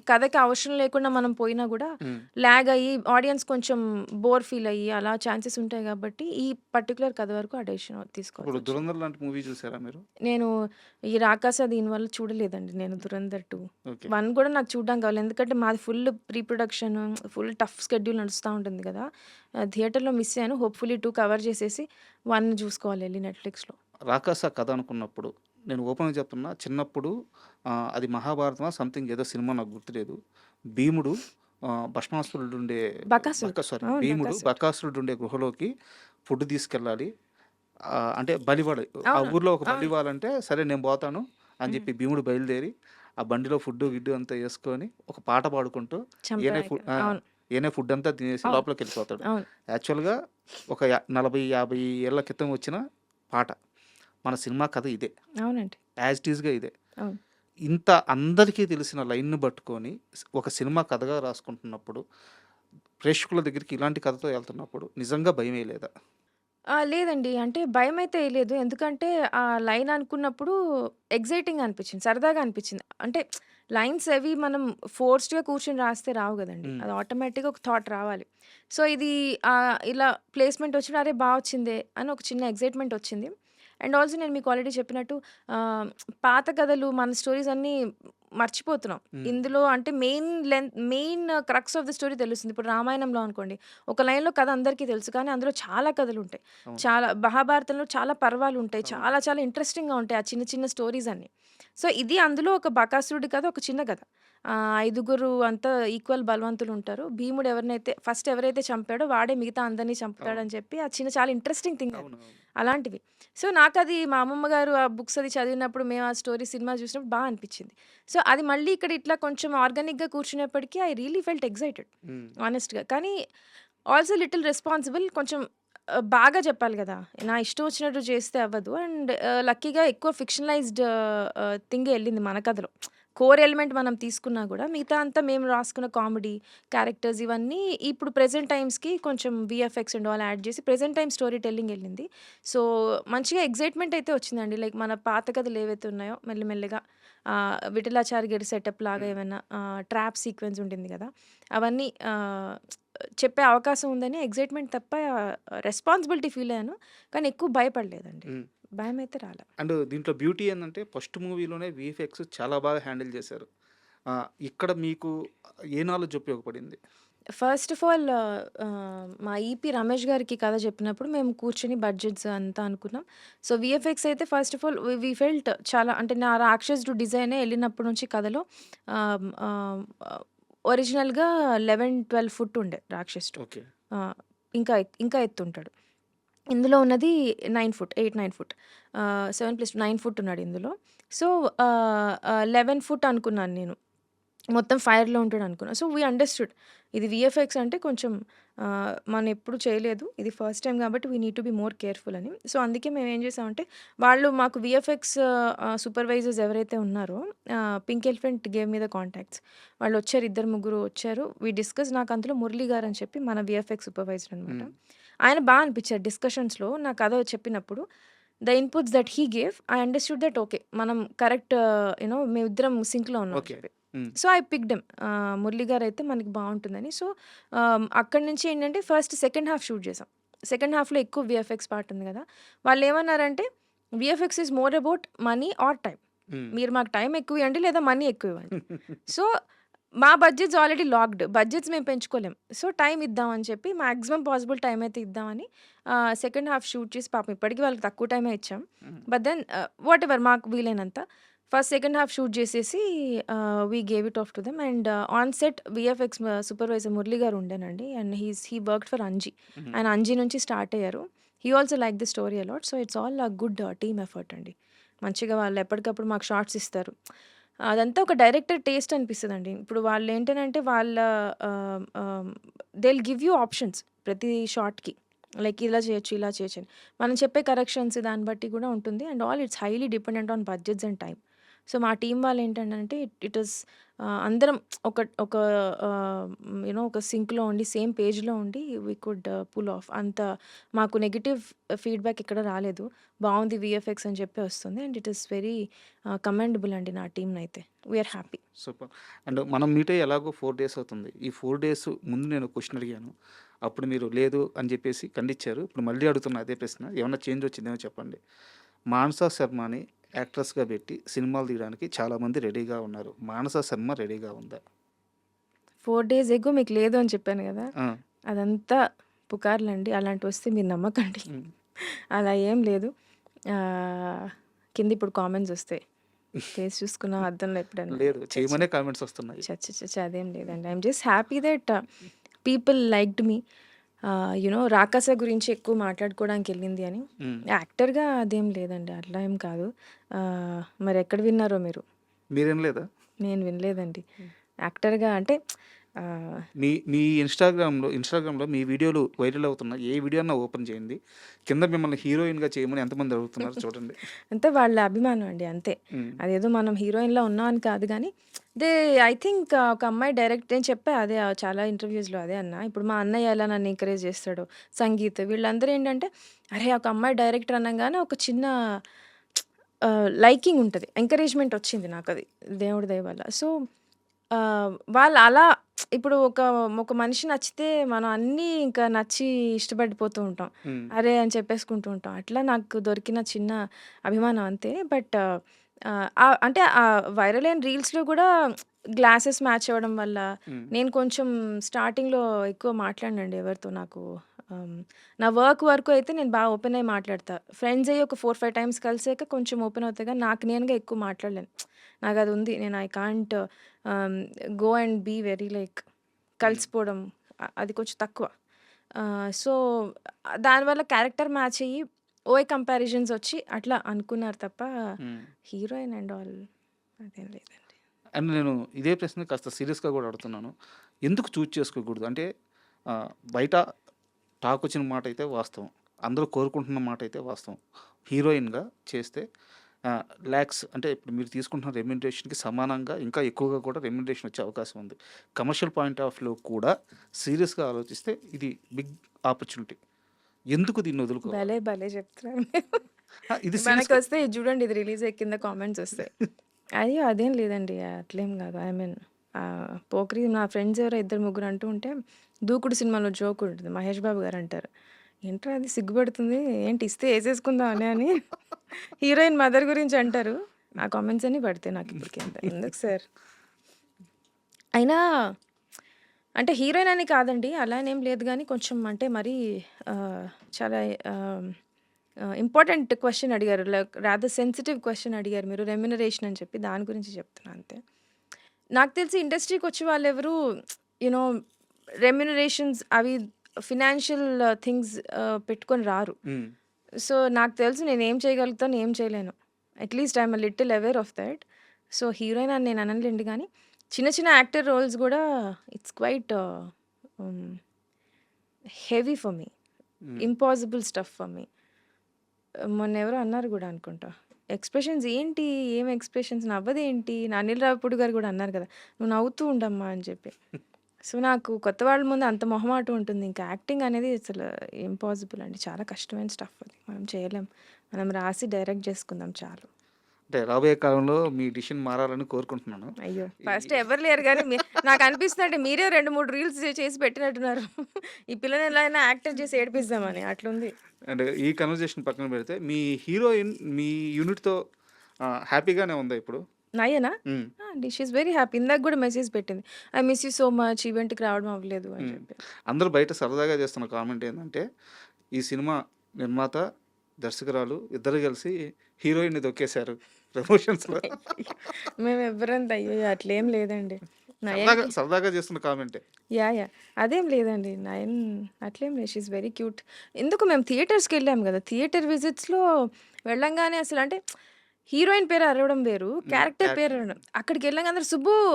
కథకి అవసరం లేకుండా మనం పోయినా గూడా హ్మ్. లాగ్ అయ్యి ఆడియన్స్ కొంచెం బోర్ ఫీల్ అయ్యి అలా ఛాన్సెస్ ఉంటాయి గాబట్టి, ఈ పర్టిక్యులర్ కథ వరకు ఆ డెసిషన్ ఇప్పుడు తీసుకోవాల్సొచ్చింది. 'ధురంధర్' లాంటి మూవీ చూసారా మీరు? నేను ఈ 'రాకాస' దీనివల్ల చూడలేదండి నేను 'ధురంధర్ 2'. ఓకే. 1 గూడా నాకు చూడడానికి అవ్వలేదు. ఎందుకంటే మాది full pre production, full tough schedule నడుస్తా ఉంటుంది గదా! థియేటర్‌లో మిస్ అయ్యాను. హోప్‌ఫుల్లీ 2 కవర్ చేసేసి 1 చూసుకోవాలి ఎళ్లి నెట్‌ఫ్లిక్స్‌లో. 'రాకాస' కథ అనుకున్నప్పుడు నేను ఓపెన్‌గా చెప్తున్నా చిన్నప్పుడు అది 'మహాభారతమా' సంథింగ్ ఏదో సినిమా నాకు గుర్తులేదు. భీముడు భస్మాసురుడుండే బకాసురుడు. అవును. భీముడు బకాసురుడు. బకాసురుడుండే గుహలోకి ఫుడ్ తీసుకెళ్ళాలి. అంటే బలివ్వాలి. ఆ అవును. ఊర్లో ఒక అవును. బలివ్వాలంటే సరే నేను పోతాను అని హ్మ్. చెప్పి భీముడు బయలుదేరి ఆ బండిలో ఫుడ్డు, గిడ్డు అంతా యేసుకొని ఒక పాట పాడుకుంటూ ఈయనే చంపాక. అవును. ఈయనే ఫుడ్ అంతా తినేసి అవును. లోపలికెళ్ళిపోతాడు. అవును. యాక్చువల్‌గా ఒక 40, 50 ఏళ్ల క్రితం వచ్చిన పాట. మన సినిమా కథ ఇదే. అవునండి. యాజ్ ఇట్ ఈస్‌గా ఇదే. అవును. ఇంత అందరికీ తెలిసిన లైన్‌ని పట్టుకొని ఒక సినిమా కథగా రాసుకుంటున్నప్పుడు, ప్రేక్షకుల దగ్గరికి ఇలాంటి కథతో ఎళ్తున్నప్పుడు నిజంగా భయమేయలేదా? లేదండి. అంటే భయమైతే ఎయలేదు. ఎందుకంటే ఆ లైన్ అనుకున్నప్పుడు ఎక్సైటింగ్‌గా అనిపిచ్చింది. సరదాగా అనిపిచ్చింది. అంటే లైన్స్ అవి మనం ఫోర్స్డ్‌గా కూర్చొని రాస్తే రావు గదండీ. హ్మ్. అది ఆటోమేటిక్‌గా ఒక థాట్ రావాలి. సో, ఇది ఇలా ప్లేస్‌మెంట్ వచ్చిన అరే! వచ్చిందే అని ఒక చిన్న ఎక్సైట్‌మెంట్ వచ్చింది. అండ్ ఆల్సో నేను మీకు ఆల్రెడీ చెప్పినట్టు ఆహ్, పాత కథలు మన స్టోరీస్ అన్నీ మర్చిపోతున్నాం. హ్మ్. ఇందులో అంటే main crux of the story తెలుస్తుంది. ఇప్పుడు రామాయణంలో అనుకోండి. ఒక లైన్‌లో కథ అందరికీ తెలుసు. కానీ అందులో చాలా కథలుంటాయి. అవును. చాలా మహాభారతంలో చాలా పర్వాలుంటాయి. అవును. చాలా చాలా ఇంట్రెస్టింగ్‌గా ఉంటాయి. ఆ చిన్న చిన్న స్టోరీస్ అన్నీ. సో, ఇది అందులో ఒక బకాసురుడి కథ, ఒక చిన్న కథ. ఐదుగురు అంతా ఈక్వల్ బలవంతులుంటారు. భీముడు ఎవరైతే చంపాడో వాడే మిగతా అందరిని అవును. చంపుతాడని చెప్పి ఆ చిన్న చాలా ఇంట్రెస్టింగ్ థింగ్ అది. అవునవును. అలాంటివి. సో, నాకది మా అమ్మమ్మ గారు ఆ బుక్స్ అది చదివినప్పుడు మేము ఆ స్టోరీ సినిమా చూసినప్పుడు అనిపిచ్చింది. సో, అది మళ్ళీ ఇక్కడ ఇట్లా కొంచెం ఆర్గానిక్‌గా కూర్చునేప్పటికి ఐ రియల్లీ ఫెల్ట్ ఎక్సైటెడ్ హ్మ్. హానెస్ట్‌గా. కానీ ఆల్సో లిటిల్ రెస్పాన్సిబుల్. కొంచెం బాగా చెప్పాలి గదా! నా ఇష్టం వచ్చినట్టు చేస్తే అవ్వదు. అండ్ లక్కీగా ఎక్కువ ఫిక్షనలైజ్డ్ థింగే ఎళ్ళింది మన కథలో. కోర్ ఎలిమెంట్ మనం తీసుకున్నా గూడా మిగతా అంతా మేము రాసుకున్న కామెడీ, క్యారెక్టర్స్ ఇవన్నీ ఇప్పుడు ప్రెజెంట్ టైమ్స్‌కి కొంచెం వీఎఫ్ఎక్స్ అండ్ ఆల్ యాడ్ చేసి ప్రెజెంట్ టైమ్ స్టోరీ టెల్లింగ్ ఎళ్ళింది. సో, మంచిగా ఎక్సైట్‌మెంట్ అయితే వచ్చిందండి. లైక్ మన పాత కథలు ఏవైతే ఉన్నాయో మెల్లిమెల్లిగా విఠలాచారి గారి సెటప్ లాగా హ్మ్. ఏమైనా ట్రాప్ సీక్వెన్స్ ఉంటుంది గదా! అవన్నీ చెప్పే అవకాశం ఉందని ఎక్సైట్‌మెంట్ తప్ప రెస్పాన్సిబిలిటీ ఫీల్ అయ్యాను. కానీ ఎక్కువ భయపడలేదండి. హ్మ్. భయమైతే రాలా. అండ్ దీంట్లో బ్యూటీ ఏందంటే ఫస్ట్ మూవీలోనే వీఎఫ్ఎక్స్ చాలా బాగా హ్యాండిల్ చేశారు. ఇక్కడ మీకు ఏ నాలెడ్జ్ ఉపయోగపడింది? ఫస్ట్ ఆఫ్ ఆల్ మా ఈపీ రమేష్ గారికి కథ చెప్పినప్పుడు మేము కూర్చొని బడ్జెట్స్ అంతా అనుకున్నాం. సో, వీఎఫ్ఎక్స్ అయితే first of all we felt చాలా అంటే నా రాక్షసుడు డిజైనే ఎళ్ళినప్పటి నుంచి కథలో ఆహ్, ఆహ్, ఒరిజినల్‌గా 11, 12 ఫుట్ ఉండే రాక్షసుడు. ఓకే. ఆహ్, ఇంకా ఇంకా ఎత్తుంటాడు. ఇందులో ఉన్నది 9 ఫుట్. 8, 9 ఫుట్. 7 + 9 ఫుట్ ఉన్నాడు ఇందులో. సో, 11 ఫుట్ అనుకున్నాను నేను. మొత్తం ఫైర్‌లో ఉంటాడనుకున్నా. So, we understood. ఇది వీఎఫ్ఎక్స్ అంటే కొంచెం మనం ఎప్పుడు చేయలేదు. ఇది ఫస్ట్ టైమ్ కాబట్టి we need to be more careful అని. సో, అందుకే మేమేం చేసామంటే, వాళ్ళు మాకు వీఎఫ్ఎక్స్ సూపర్వైజర్స్ ఎవరైతే ఉన్నారో Pink Elephant gave me the contacts. వాళ్ళొచ్చారు, ఇద్దరు ముగ్గురు వచ్చారు. వి డిస్కస్ నాకు అందులో మురళి గారని చెప్పి మన వీఎఫ్ఎక్స్ సూపర్వైజర్ అనమాట. హ్మ్. ఆయన అనిపిచ్చారు డిస్కషన్స్‌లో నా కథ చెప్పినప్పుడు. The inputs that he gave I understood that okay. మనం కరెక్ట్ మేమిద్దరం సింక్‌లో ఉన్నాం అని ఓకే. చెప్పి. Hmm. So, I picked him. Murali గారైతే మనకి బావుంటుందని. సో, అక్కడి నుంచి ఏంటంటే ఫస్ట్ సెకండ్ హాఫ్ షూట్ చేసాం. సెకండ్ హాఫ్‌లో ఎక్కువ వీఎఫ్ఎక్స్ పార్ట్ ఉంది గదా! వాళ్ళేమన్నారంటే, "VFX is more about money or time. Hmm. మీరు మాకు టైం ఎక్కువియ్యండి లేదా మనీ ఎక్కువివ్వండి." సో, మా బడ్జెట్స్ ఆల్రెడీ లాక్డ్. బడ్జెట్స్ మేము పెంచుకోలేం. సో, టైమ్ ఇద్దాం అని చెప్పి మాక్సిమం పాసిబుల్ టైమ్ అయితే ఇద్దామని సెకండ్ హాఫ్ షూట్ చేసి పాపం ఇప్పటికి వాళ్ళకి తక్కువ టైమే ఇచ్చాం. హ్మ్. బట్ దెన్ వాటెవర్ మాకు వీలైనంత. ఫస్ట్ సెకండ్ హాఫ్ షూట్ చేసేసి we gave it off to them and on set VFX supervisor Murali గారు ఉండేనండి. And he worked for Anji. Hmm. ఆయన అంజి నుంచి స్టార్ట్ అయ్యారు. He also like the story a lot. So, it's all a good team effort అండి. మంచిగా వాళ్ళు ఎప్పటికప్పుడు మాకు షార్ట్స్ ఇస్తారు. అదంతా ఒక డైరెక్టర్ టేస్ట్ అనిపిస్తదండి. ఇప్పుడు వాళ్ళేంటనంటే వాళ్ళ they will give you options ప్రతి షాట్‌కి. లైక్ ఇలా చేయొచ్చు, ఇలా చేయొచ్చు అని. మనం చెప్పే కరెక్షన్స్ దాన్ని బట్టి కూడా ఉంటుంది. And all it's highly dependent on budgets and time. So, మా టీమ్ వాళ్ళేంటంటే ఇట్ ఈస్ అందరం ఒక ఒక ఒక సింక్‌లో ఉండి, సేమ్ పేజ్‌లో ఉండి వి కుడ్ పుల్ ఆఫ్. అంత మాకు నెగెటివ్ ఫీడ్‌బ్యాక్ ఎక్కడ రాలేదు. బావుంది వీఎఫ్ఎక్స్ అని చెప్పి వస్తుంది. And it is very commendable అండి నా టీమ్‌నైతే. We are happy. Super. And మనం మీట్ అయ్యి ఎలాగో 4 డేస్ అవుతుంది. ఈ 4 డేస్ ముందు నేను క్వెషన్ అడిగాను. అప్పుడు మీరు లేదు అని చెప్పేసి ఖండించారు. ఇప్పుడు మళ్ళీ అడుగుతున్నా అదే ప్రశ్న. ఏమన్నా చేంజ్ వచ్చిందేమో చెప్పండి. మానస శర్మని యాక్ట్రెస్‌గా పెట్టి సినిమాలు తీయడానికి చాలామంది రెడీగా ఉన్నారు. మానస శర్మ రెడీగా ఉందా? 4 డేస్ ఎగో మీకు లేదు అని చెప్పాను గదా! ఆ! అదంతా పుకార్లండి. అలాంటివొస్తే మీరు నమ్మకండి. హ్మ్. అలా ఏం లేదు. కింద ఇప్పుడు కామెంట్స్ ఒస్తాయి. ఫేస్ చూసుకున్నావా అద్దంలో ఎప్పుడన్నా? లేదు. ఛ! ఛ! చేయమనే కామెంట్స్ వస్తున్నాయి. అదేం లేదండి. I'm just happy that people liked me. Rakasa గురించి ఎక్కువ మాట్లాడుకోవడానికెళ్ళింది అని. హ్మ్. యాక్టర్‌గా అదేం లేదండి. అట్లా ఏం కాదు. మరెక్కడ విన్నారో మీరు? మీరేం లేదా? నేను వినలేదండి. యాక్టర్‌గా అంటే ఆహ్, మీ మీ ఇన్‌స్టాగ్రామ్‌లో మీ వీడియోలు వైరల్ అవుతున్నాయి. ఏ వీడియో అన్నా ఓపెన్ చేయండి. కింద మిమ్మల్ని హీరోయిన్‌గా చేయమని ఎంతమంది అడుగుతున్నారు చూడండి. అంటే వాళ్ళ అభిమానం అండి అంతే. హ్మ్. అదేదో మనం హీరోయిన్‌లా ఉన్నాం అని కాదు గానీ, ఐ థింక్ ఒక అమ్మాయి డైరెక్ట్ నేను చెప్పా అదే చాలా ఇంటర్వ్యూస్‌లో అదే అన్నా. ఇప్పుడు మా అన్నయ్య ఎలా నన్ను ఎంకరేజ్ చేస్తాడో, సంగీత్ వీళ్ళందరూ ఏంటంటే, అరే! ఒక అమ్మాయి డైరెక్టర్ అనంగానే ఒక చిన్న లైకింగ్ ఉంటది. ఎంకరేజ్‌మెంట్ వచ్చింది నాకది దేవుడి దయ వల్ల. సో, వాళ్ళు అలా ఇప్పుడు ఒక మనిషి నచ్చితే మనం అన్నీ ఇంకా నచ్చి ఇష్టపడిపోతూ ఉంటాం. హ్మ్. అరే! అని చెప్పేసుకుంటూ ఉంటాం. అట్లా నాకు దొరికిన చిన్న అభిమానం అంతే. బట్ అంటే వైరల్ అయిన రీల్స్‌లో గూడా గ్లాసెస్ మ్యాచ్ అవ్వడం వల్ల హ్మ్. నేను కొంచెం స్టార్టింగ్‌లో ఎక్కువ మాట్లాడనండి ఎవరితో నాకు. ఆహ్, నా వరకు అయితే నేను బాగా ఓపెన్ అయ్యి మాట్లాడతా. ఫ్రెండ్స్ అయ్యి ఒక 4, 5 టైమ్స్ కలిసాక కొంచెం ఓపెన్ అవుతా గానీ నాకు నేనుగా ఎక్కువ మాట్లాడలేను. నాకది ఉంది. నేను I can't uh, go and be very like hmm. కలిసిపోవడం అది కొంచెం తక్కువ. సో, దానివల్ల క్యారెక్టర్ మ్యాచ్ అయ్యి కంపారిజన్స్ ఒచ్చి అట్లా అనుకున్నారు తప్ప హ్మ్. హీరోయిన్ అండ్ ఆల్ అదేం లేదండి. అండ్ నేను ఇదే ప్రశ్న కాస్త సీరియస్‌గా కూడా అడుగుతున్నాను. ఎందుకు చూజ్ చేసుకోకూడదు? అంటే బయట టాక్ వచ్చిన మాట అయితే వాస్తవం. అందరూ కోరుకుంటున్న మాట అయితే వాస్తవం. హీరోయిన్‌గా చేస్తే లాక్స్ అంటే ఇప్పుడు మీరు తీసుకుంటున్న రెమ్యునరేషన్‌కి సమానంగా ఇంకా ఎక్కువగా కూడా రెమ్యునరేషన్ వచ్చే అవకాశం ఉంది. కమర్షియల్ పాయింట్ ఆఫ్ వ్యూలో కూడా సీరియస్‌గా ఆలోచిస్తే ఇది బిగ్ ఆపర్చునిటీ. ఎందుకు దీన్ని వదులుకోవాలి? భలే చెప్తున్నారు మీరు. ఇది సీరియస్‌గా మనకొస్తే ఇది చూడండి ఇది రిలీజ్ అయ్యి కింద కామెంట్స్ ఒస్తాయి. అయ్యో! అదేం లేదండి. అట్లేం గాదు. ఐ మీన్ పోకిరి నా ఫ్రెండ్స్ ఎవరో ఇద్దరు ముగ్గురు అంటూ ఉంటే 'దూకుడు' సినిమాలో జోక్ ఉంటది. మహేష్ బాబు గారు అంటారు. ఏంట్రా అది సిగ్గుపడుతుంది. ఏంటి ఇస్తే ఏసేసుకుందామనే అని హీరోయిన్ మదర్ గురించి అంటారు. ఆ కామెంట్స్ అన్నీ పడతాయి నాకిప్పుడు కింద. ఎందుకు సార్? అయినా అంటే హీరోయిన్ అని కాదండి. అలా అనేం లేదు గానీ కొంచెం అంటే మరీ చాలా ఆహ్, ఇంపార్టెంట్ క్వెషన్ అడిగారు. లైక్ రాదర్ సెన్సిటివ్ క్వెషన్ అడిగారు మీరు. రెమ్యునరేషన్ అని చెప్పి దాని గురించి చెప్తున్నా అంతే. నాకు తెలిసి ఇండస్ట్రీకొచ్చే వాళ్ళెవరు యూ నో రెమ్యునరేషన్స్ అవి ఫినాన్షియల్ థింగ్స్ పెట్టుకొని రారు. హ్మ్. సో, నాకు తెలుసు నేనేం చేయగలుగుతాను, ఏం చేయలేను. At least I am little aware of that. So, heroine అని నేను అననులెండి గానీ, చిన్న చిన్న యాక్టర్ రోల్స్ గూడా it's quite heavy for me. Hmm. Impossible stuff for me. మొన్నెవరో అన్నారు గూడా అనుకుంటా. ఎక్స్‌ప్రెషన్స్ ఏంటి? ఏం ఎక్స్‌ప్రెషన్స్ నవ్వదేంటి? అనిల్ రావిపూడి గారు గూడా అన్నారు గదా! "నువ్వు నవ్వుతూ ఉండమ్మా" అని చెప్పి. సో, నాకు కొత్త వాళ్ళ ముందు అంత మొహమాటం ఉంటుంది. ఇంకా యాక్టింగ్ అనేది అసలు ఇంపాసిబుల్ అండి. చాలా కష్టమైన స్టఫ్ అది. మనం చేయలేం. మనం రాసి డైరెక్ట్ జేసుకుందాం చాలు. అంటే రాబోయే కాలంలో మీ డిసిషన్ మారాలని కోరుకుంటున్నాను. అయ్యో! ఈ ఫస్ట్ ఎవరు లేరు గానీ నాకనిపిస్తుందంటే మీరే 2, 3 రీల్స్ చేసి పెట్టినట్టున్నారు. ఈ పిల్లని ఎలా అయినా యాక్టర్ చేసి ఏడిపిద్దామని అట్లుంది. అండ్ ఈ కన్వర్జేషన్ పక్కన పెడితే మీ హీరోయిన్ మీ యూనిట్‌తో హ్యాపీగానే ఉందా ఇప్పుడు? నయనా? హ్మ్. ఆ! అండి. She is very happy. ఇందాక గూడా మెసేజ్ పెట్టింది. I miss you so much ఈవెంట్‌కి రావడం అవ్వలేదు అని హ్మ్. చెప్పి. అందరూ బయట సరదాగా చేస్తున్న కామెంట్ ఏందంటే, ఈ సినిమా నిర్మాత, దర్శకురాలు ఇద్దరు కలిసి హీరోయిన్‌ని దొక్కేశారు ప్రమోషన్స్‌లో. మేమెవ్వరంత అయ్యయ్యో! అట్లేం లేదండి. సరదాగా నయన్‌కి సరదాగా చేస్తున్న కామెంటే. యాహ్! అదేం లేదండి. నయన్ అట్లేం లేదు. She is very cute. ఎందుకు మేము థియేటర్స్‌కెళ్ళాం గదా! థియేటర్ విజిట్స్‌లో వెళ్ళంగానే అసలంటే హీరోయిన్ పేరు అరవడం వేరు. క్యారెక్టర్ పేరు యాక్టింగ్. అరవడం. అక్కడికెళ్ళంగానే అందరూ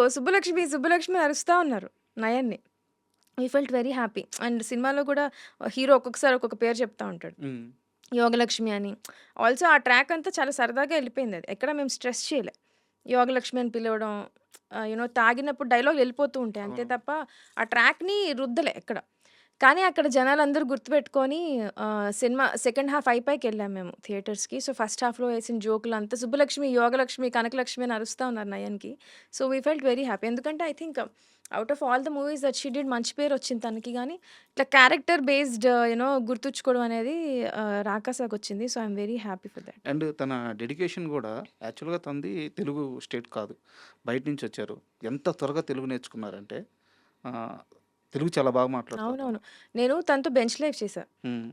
సుబ్బులక్ష్మి, సుబ్బులక్ష్మి అని అరుస్తా ఉన్నారు నయన్ని. We felt very happy. And సినిమాలో కూడా హీరో ఒక్కొక్కసారి ఒక్కొక్క పేరు చెప్తా ఉంటాడు. హ్మ్. యోగలక్ష్మి అని. ఆల్సో ఆ ట్రాక్ అంతా చాలా సరదాగా ఎళ్ళిపోయిందది. ఎక్కడ మేము స్ట్రెస్ చేయలే. యోగలక్ష్మి అని పిలవడం తాగినప్పుడు డైలాగులు ఎళ్ళిపోతూ ఉంటాయి. అంతే అవును. తప్ప ఆ ట్రాక్‌ని రుద్దలే ఎక్కడ. కానీ అక్కడ జనాలందరూ గుర్తుపెట్టుకొని సినిమా సెకండ్ హాఫ్ అయిపోయాకెళ్ళాం మేము థియేటర్స్‌కి. సో, ఫస్ట్ హాఫ్‌లో వేసిన జోకులంతా సుబ్బలక్ష్మి, యోగలక్ష్మి, కనకలక్ష్మి అని అరుస్తా ఉన్నారు నయన్‌కి. So, we felt very happy. ఎందుకంటే I think out of all the movies that she did మంచి పేరొచ్చింది తనకి గానీ, ఇట్లా క్యారెక్టర్ బేస్డ్ గుర్తుంచుకోవడం అనేది రాకాసాకొచ్చింది. So, I'm very happy for that. And తన డెడికేషన్ గూడా యాక్చువల్‌గా తనది తెలుగు స్టేట్ కాదు. బయట నుంచొచ్చారు. ఎంత త్వరగా తెలుగు నేర్చుకున్నారంటే ఆహ్, తెలుగు చాలా బాగా మాట్లాడతారు తను. అవునవును. నేను తనతో బెంచ్ లైఫ్ చేశా. హ్మ్.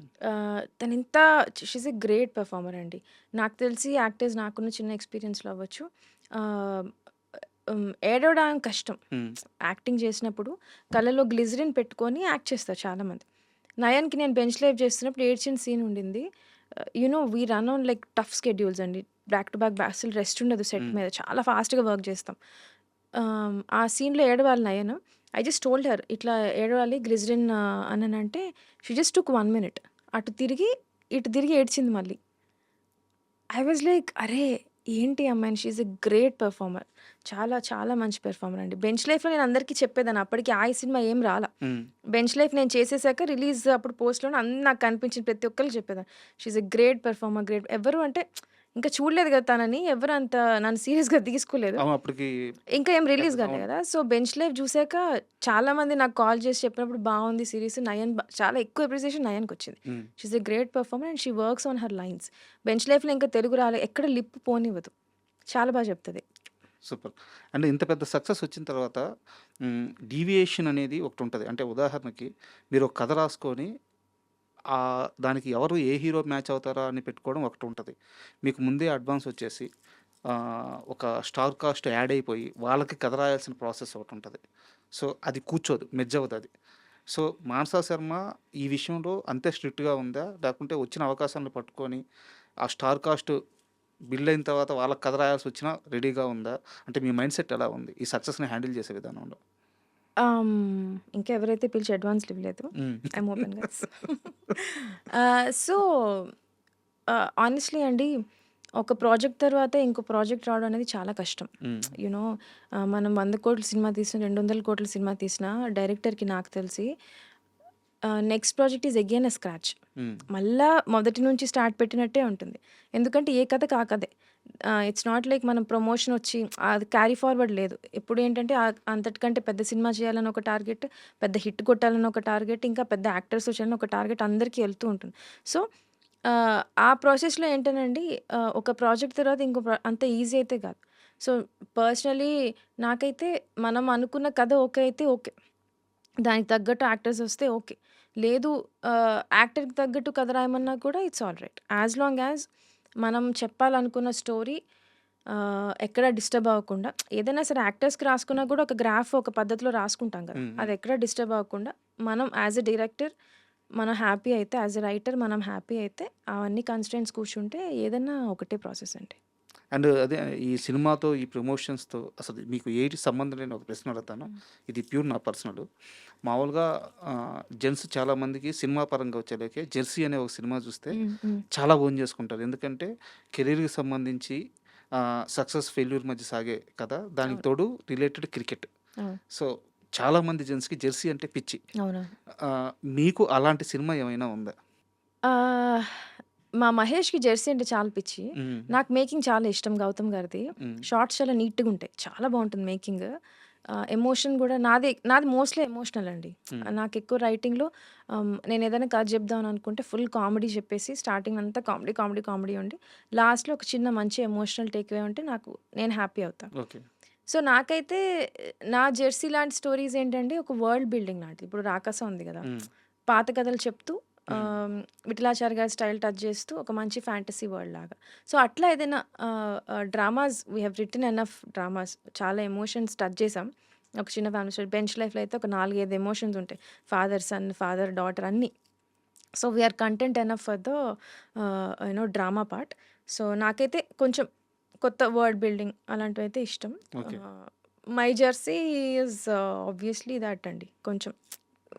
తనెంత she is a great performer అండి. నాకు తెలిసి యాక్టర్స్ నాకున్న చిన్న ఎక్స్‌పీరియన్స్‌లో అవ్వచ్చు. ఆహ్, ఏడవడం కష్టం. హ్మ్. యాక్టింగ్ చేసినప్పుడు కళ్ళలో గ్లిజరిన్ పెట్టుకొని యాక్ట్ చేస్తారు చాలామంది. నయన్‌కి నేను బెంచ్ లైఫ్ చేస్తున్నప్పుడు ఏడ్చిన సీన్ ఉండింది. We run on like tough schedules అండి. బ్యాక్ టు బ్యాక్ అసలు రెస్ట్ ఉండదు సెట్ హ్మ్. మీద. చాలా ఫాస్ట్‌గా వర్క్ చేస్తాం. ఆ సీన్‌లో ఏడవాలి Nayan. I just told her ఇట్లా ఏడవాలి గ్లిజరిన్ అననంటే షీ జస్ట్ టుక్ 1 మినిట్. అటు తిరిగి, ఇటు తిరిగి ఏడ్చింది మళ్ళీ. ఐ వాస్ లైక్ అరే! ఏంటి ఈ అమ్మాయిని she is a great performer. చాలా చాలా మంచి పెర్ఫార్మర్ అండి. బెంచ్ లైఫ్‌లో నేను అందరికీ చెప్పేదాన్ని. అప్పటికి ఆ సినిమా ఏం రాలా. హ్మ్. బెంచ్ లైఫ్ నేను చేసేసాక రిలీజ్ అప్పుడు పోస్ట్‌లోనే నాకు కనిపించిన ప్రతి ఒక్కళ్ళకి చెప్పేదాన్ని. She is a great performer great ఎవరు అంటే ఇంకా చూడలేదు కదా తనని. ఎవరు అంత నన్ను సీరియస్‌గా తీసుకోలేదు. అవును. అప్పటికి ఇంకా ఏం రిలీజ్ కాలే అవును. కదా! సో, బెంచ్ లైఫ్ చూసాక చాలామంది నాకు కాల్ చేసి చెప్పినప్పుడు బావుంది సీరీస్. నయన్ చాలా ఎక్కువ అప్రిసియేషన్ నయన్‌కొచ్చింది. హ్మ్. She is a great performer and she works on her lines. Bench లైఫ్‌లో ఇంకా తెలుగు రాలే. ఎక్కడ లిప్ పోనివ్వదు. చాలా చెప్తది. సూపర్. అంటే ఇంత పెద్ద సక్సెస్ వచ్చిన తర్వాత డీవియేషన్ అనేది ఒకటుంటది. అంటే ఉదాహరణకి మీరు ఒక కథ రాసుకొని దానికి ఎవరు ఏ హీరో మ్యాచ్ అవుతారా అని పెట్టుకోవడం ఒకటుంటది. మీకు ముందే అడ్వాన్స్ వచ్చేసి ఒక స్టార్ కాస్ట్ యాడ్ అయిపోయి వాళ్ళకి కథ రాయాల్సిన ప్రాసెస్ ఒకటుంటది. సో, అది కూర్చోదు. మెర్జ్ అవ్వదది. సో, మానసా శర్మ ఈ విషయంలో అంతే స్ట్రిక్ట్‌గా ఉందా? లేకుంటే వచ్చిన అవకాశాలను పట్టుకొని ఆ స్టార్ కాస్ట్ బిల్డ్ అయిన తర్వాత వాళ్ళకి కథ రాయాల్సొచ్చినా రెడీగా ఉందా? అంటే మీ మైండ్ సెట్ ఎలా ఉంది? ఈ సక్సెస్‌ని హ్యాండిల్ చేసే విధానంలో? ఇంకా ఎవరైతే పిలిచి అడ్వాన్స్‌లు ఇవ్వలేదు. హ్మ్. I'm open guys. So, honestly అండి ఒక ప్రాజెక్ట్ తర్వాత ఇంకో ప్రాజెక్ట్ రావడం అనేది చాలా కష్టం. హ్మ్. యూ నో మనం 100,00,00,000 సినిమా తీసినా, 200,00,00,000 సినిమా తీసినా డైరెక్టర్‌కి నాకు తెలిసి next project is again a scratch. హ్మ్. మళ్ళా మొదటి నుంచి స్టార్ట్ పెట్టినట్టే ఉంటుంది. ఎందుకంటే ఏ కథకి ఆ కథే. ఇట్స్ నాట్ లైక్ మనం ప్రమోషన్ వచ్చి అది క్యారీ ఫార్వర్డ్ లేదు. ఎప్పుడేంటంటే అంతటికంటే పెద్ద సినిమా చేయాలని ఒక టార్గెట్, పెద్ద హిట్ కొట్టాలని ఒక టార్గెట్, ఇంకా పెద్ద యాక్టర్స్ వచ్చాలని ఒక టార్గెట్ అందరికీ ఎళ్తూ ఉంటుంది. సో, ఆ ప్రాసెస్‌లో ఏంటనండి ఒక ప్రాజెక్ట్ తర్వాత ఇంకో అంత ఈజీ అయితే కాదు. సో, పర్సనలీ నాకైతే మనం అనుకున్న కథ ఓకే అయితే ఓకే. దానికి తగ్గట్టు యాక్టర్స్ వస్తే ఓకే. లేదు యాక్టర్‌కి తగ్గట్టు కథ రాయమన్నా కూడా it's all right. As long as మనం చెప్పాలనుకున్న స్టోరీ ఎక్కడ డిస్టర్బ్ అవ్వకుండా ఏదైనా సరే యాక్టర్స్‌కి రాసుకున్నా కూడా ఒక గ్రాఫ్ ఒక పద్ధతిలో రాసుకుంటాం కదా! హ్మ్. అది హ్మ్. ఎక్కడ డిస్టర్బ్ అవ్వకుండా మనం యాస్ ఎ డైరెక్టర్ మనం హ్యాపీ అయితే, యాస్ ఎ రైటర్ మనం హ్యాపీ అయితే అవన్నీ కన్‌స్ట్రెయింట్స్ కూర్చుంటే ఏదన్నా ఒకటే ప్రాసెస్ అండి. అండ్ అదే ఈ సినిమాతో, ఈ ప్రమోషన్స్‌తో అసలు మీకు ఏటి సంబంధం లేని ఒక ప్రశ్న అడుగుతాను. ఇది ప్యూర్ నా పర్సనల్. మామూలుగా జెంట్స్ చాలామందికి సినిమా పరంగా వచ్చేలేకే 'జెర్సీ' అనే ఒక సినిమా చూస్తే హ్మ్. హ్మ్. చాలా ఓన్ చేసుకుంటారు. ఎందుకంటే కెరీర్‌కి సంబంధించి సక్సెస్, ఫెయిల్యూర్ మధ్య సాగే కథ. దానికి అవును. తోడు రిలేటెడ్ క్రికెట్. అవును. సో, చాలామంది జెంట్స్‌కి 'జెర్సీ' అంటే పిచ్చి. అవునవును. మీకు అలాంటి సినిమా ఏమైనా ఉందా? ఆహ్, మా మహేష్‌కి 'జెర్సీ' అంటే చాలా పిచ్చి. హ్మ్. నాకు మేకింగ్ చాలా ఇష్టం 'గౌతమ్' గారిది. హ్మ్. షార్ట్స్ చాలా నీట్‌గుంటాయి. చాలా బావుంటుంది మేకింగ్. ఎమోషన్ గూడా నాది మోస్ట్‌లీ ఎమోషనల్ అండి. హ్మ్. నాకెక్కువ రైటింగ్‌లో నేనేదైనా కథ చెప్దాం అనుకుంటే ఫుల్ కామెడీ చెప్పేసి స్టార్టింగ్ అంతా కామెడీ, కామెడీ, కామెడీ ఉండి లాస్ట్‌లో ఒక చిన్న మంచి ఎమోషనల్ టేక్ అవే ఉంటే నేను హ్యాపీ అవుతా. ఓకే. సో, నాకైతే నా 'జెర్సీ' లాంటి స్టోరీస్ ఏంటంటే ఒక వరల్డ్ బిల్డింగ్ లాంటిది. ఇప్పుడు 'రాకాస' ఉంది గదా! హ్మ్. పాత కథలు చెప్తూ హ్మ్. విఠలాచారి గారి స్టైల్ టచ్ చేస్తూ ఒక మంచి ఫ్యాంటసీ వరల్డ్ లాగా. సో, అట్లా ఏదైనా dramas we have written enough dramas చాలా ఎమోషన్స్ టచ్ చేసాం. ఒక చిన్న ఫ్యామిలీ స్టోరీ. 'బెంచ్ లైఫ్‌లో' అయితే ఒక 4, 5 ఎమోషన్స్ ఉంటాయి. ఫాదర్, సన్, ఫాదర్, డాటర్ అన్నీ. So, we are content enough for the drama part. So, నాకైతే కొంచెం కొత్త వర్డ్ బిల్డింగ్ అలాంటివైతే ఇష్టం. Okay. 'My Jersey' is obviously that అండి. కొంచెం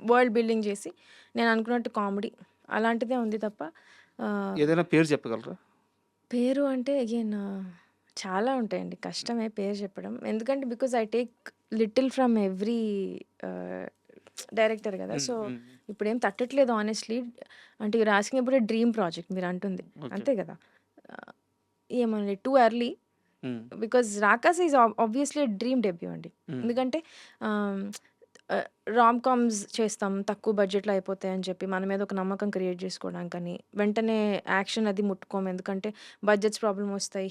వరల్డ్ బిల్డింగ్ చేసి నేను అనుకున్నట్టు కామెడీ అలాంటిదే ఉంది తప్ప ఆహ్, ఏదైనా పేరు చెప్పగలరా? పేరు అంటే అగైన్ చాలా ఉంటాయండి. కష్టమే పేరు చెప్పడం. ఎందుకంటే because I take little from every ah, director గదా! హ్మ్. So, hmm. ఇప్పుడేం తట్టట్లేదు హానెస్ట్‌లీ. అంటే you're asking about a dream project మీరంటుంది. ఓకే. అంతే గదా! ఆహ్, ఏమోనండి too early. Hmm. Because 'Rakasi' is obviously dream debut అండి. హ్మ్. ఎందుకంటే ఆహ్, రామ్ కామ్స్ చేస్తాం. తక్కువ బడ్జెట్‌లో అయిపోతాయని చెప్పి మన మీద ఒక నమ్మకం క్రియేట్ చేసుకోవడానికని, వెంటనే యాక్షన్ అది ముట్టుకోము. ఎందుకంటే బడ్జెట్స్ ప్రాబ్లమ్ వస్తాయి.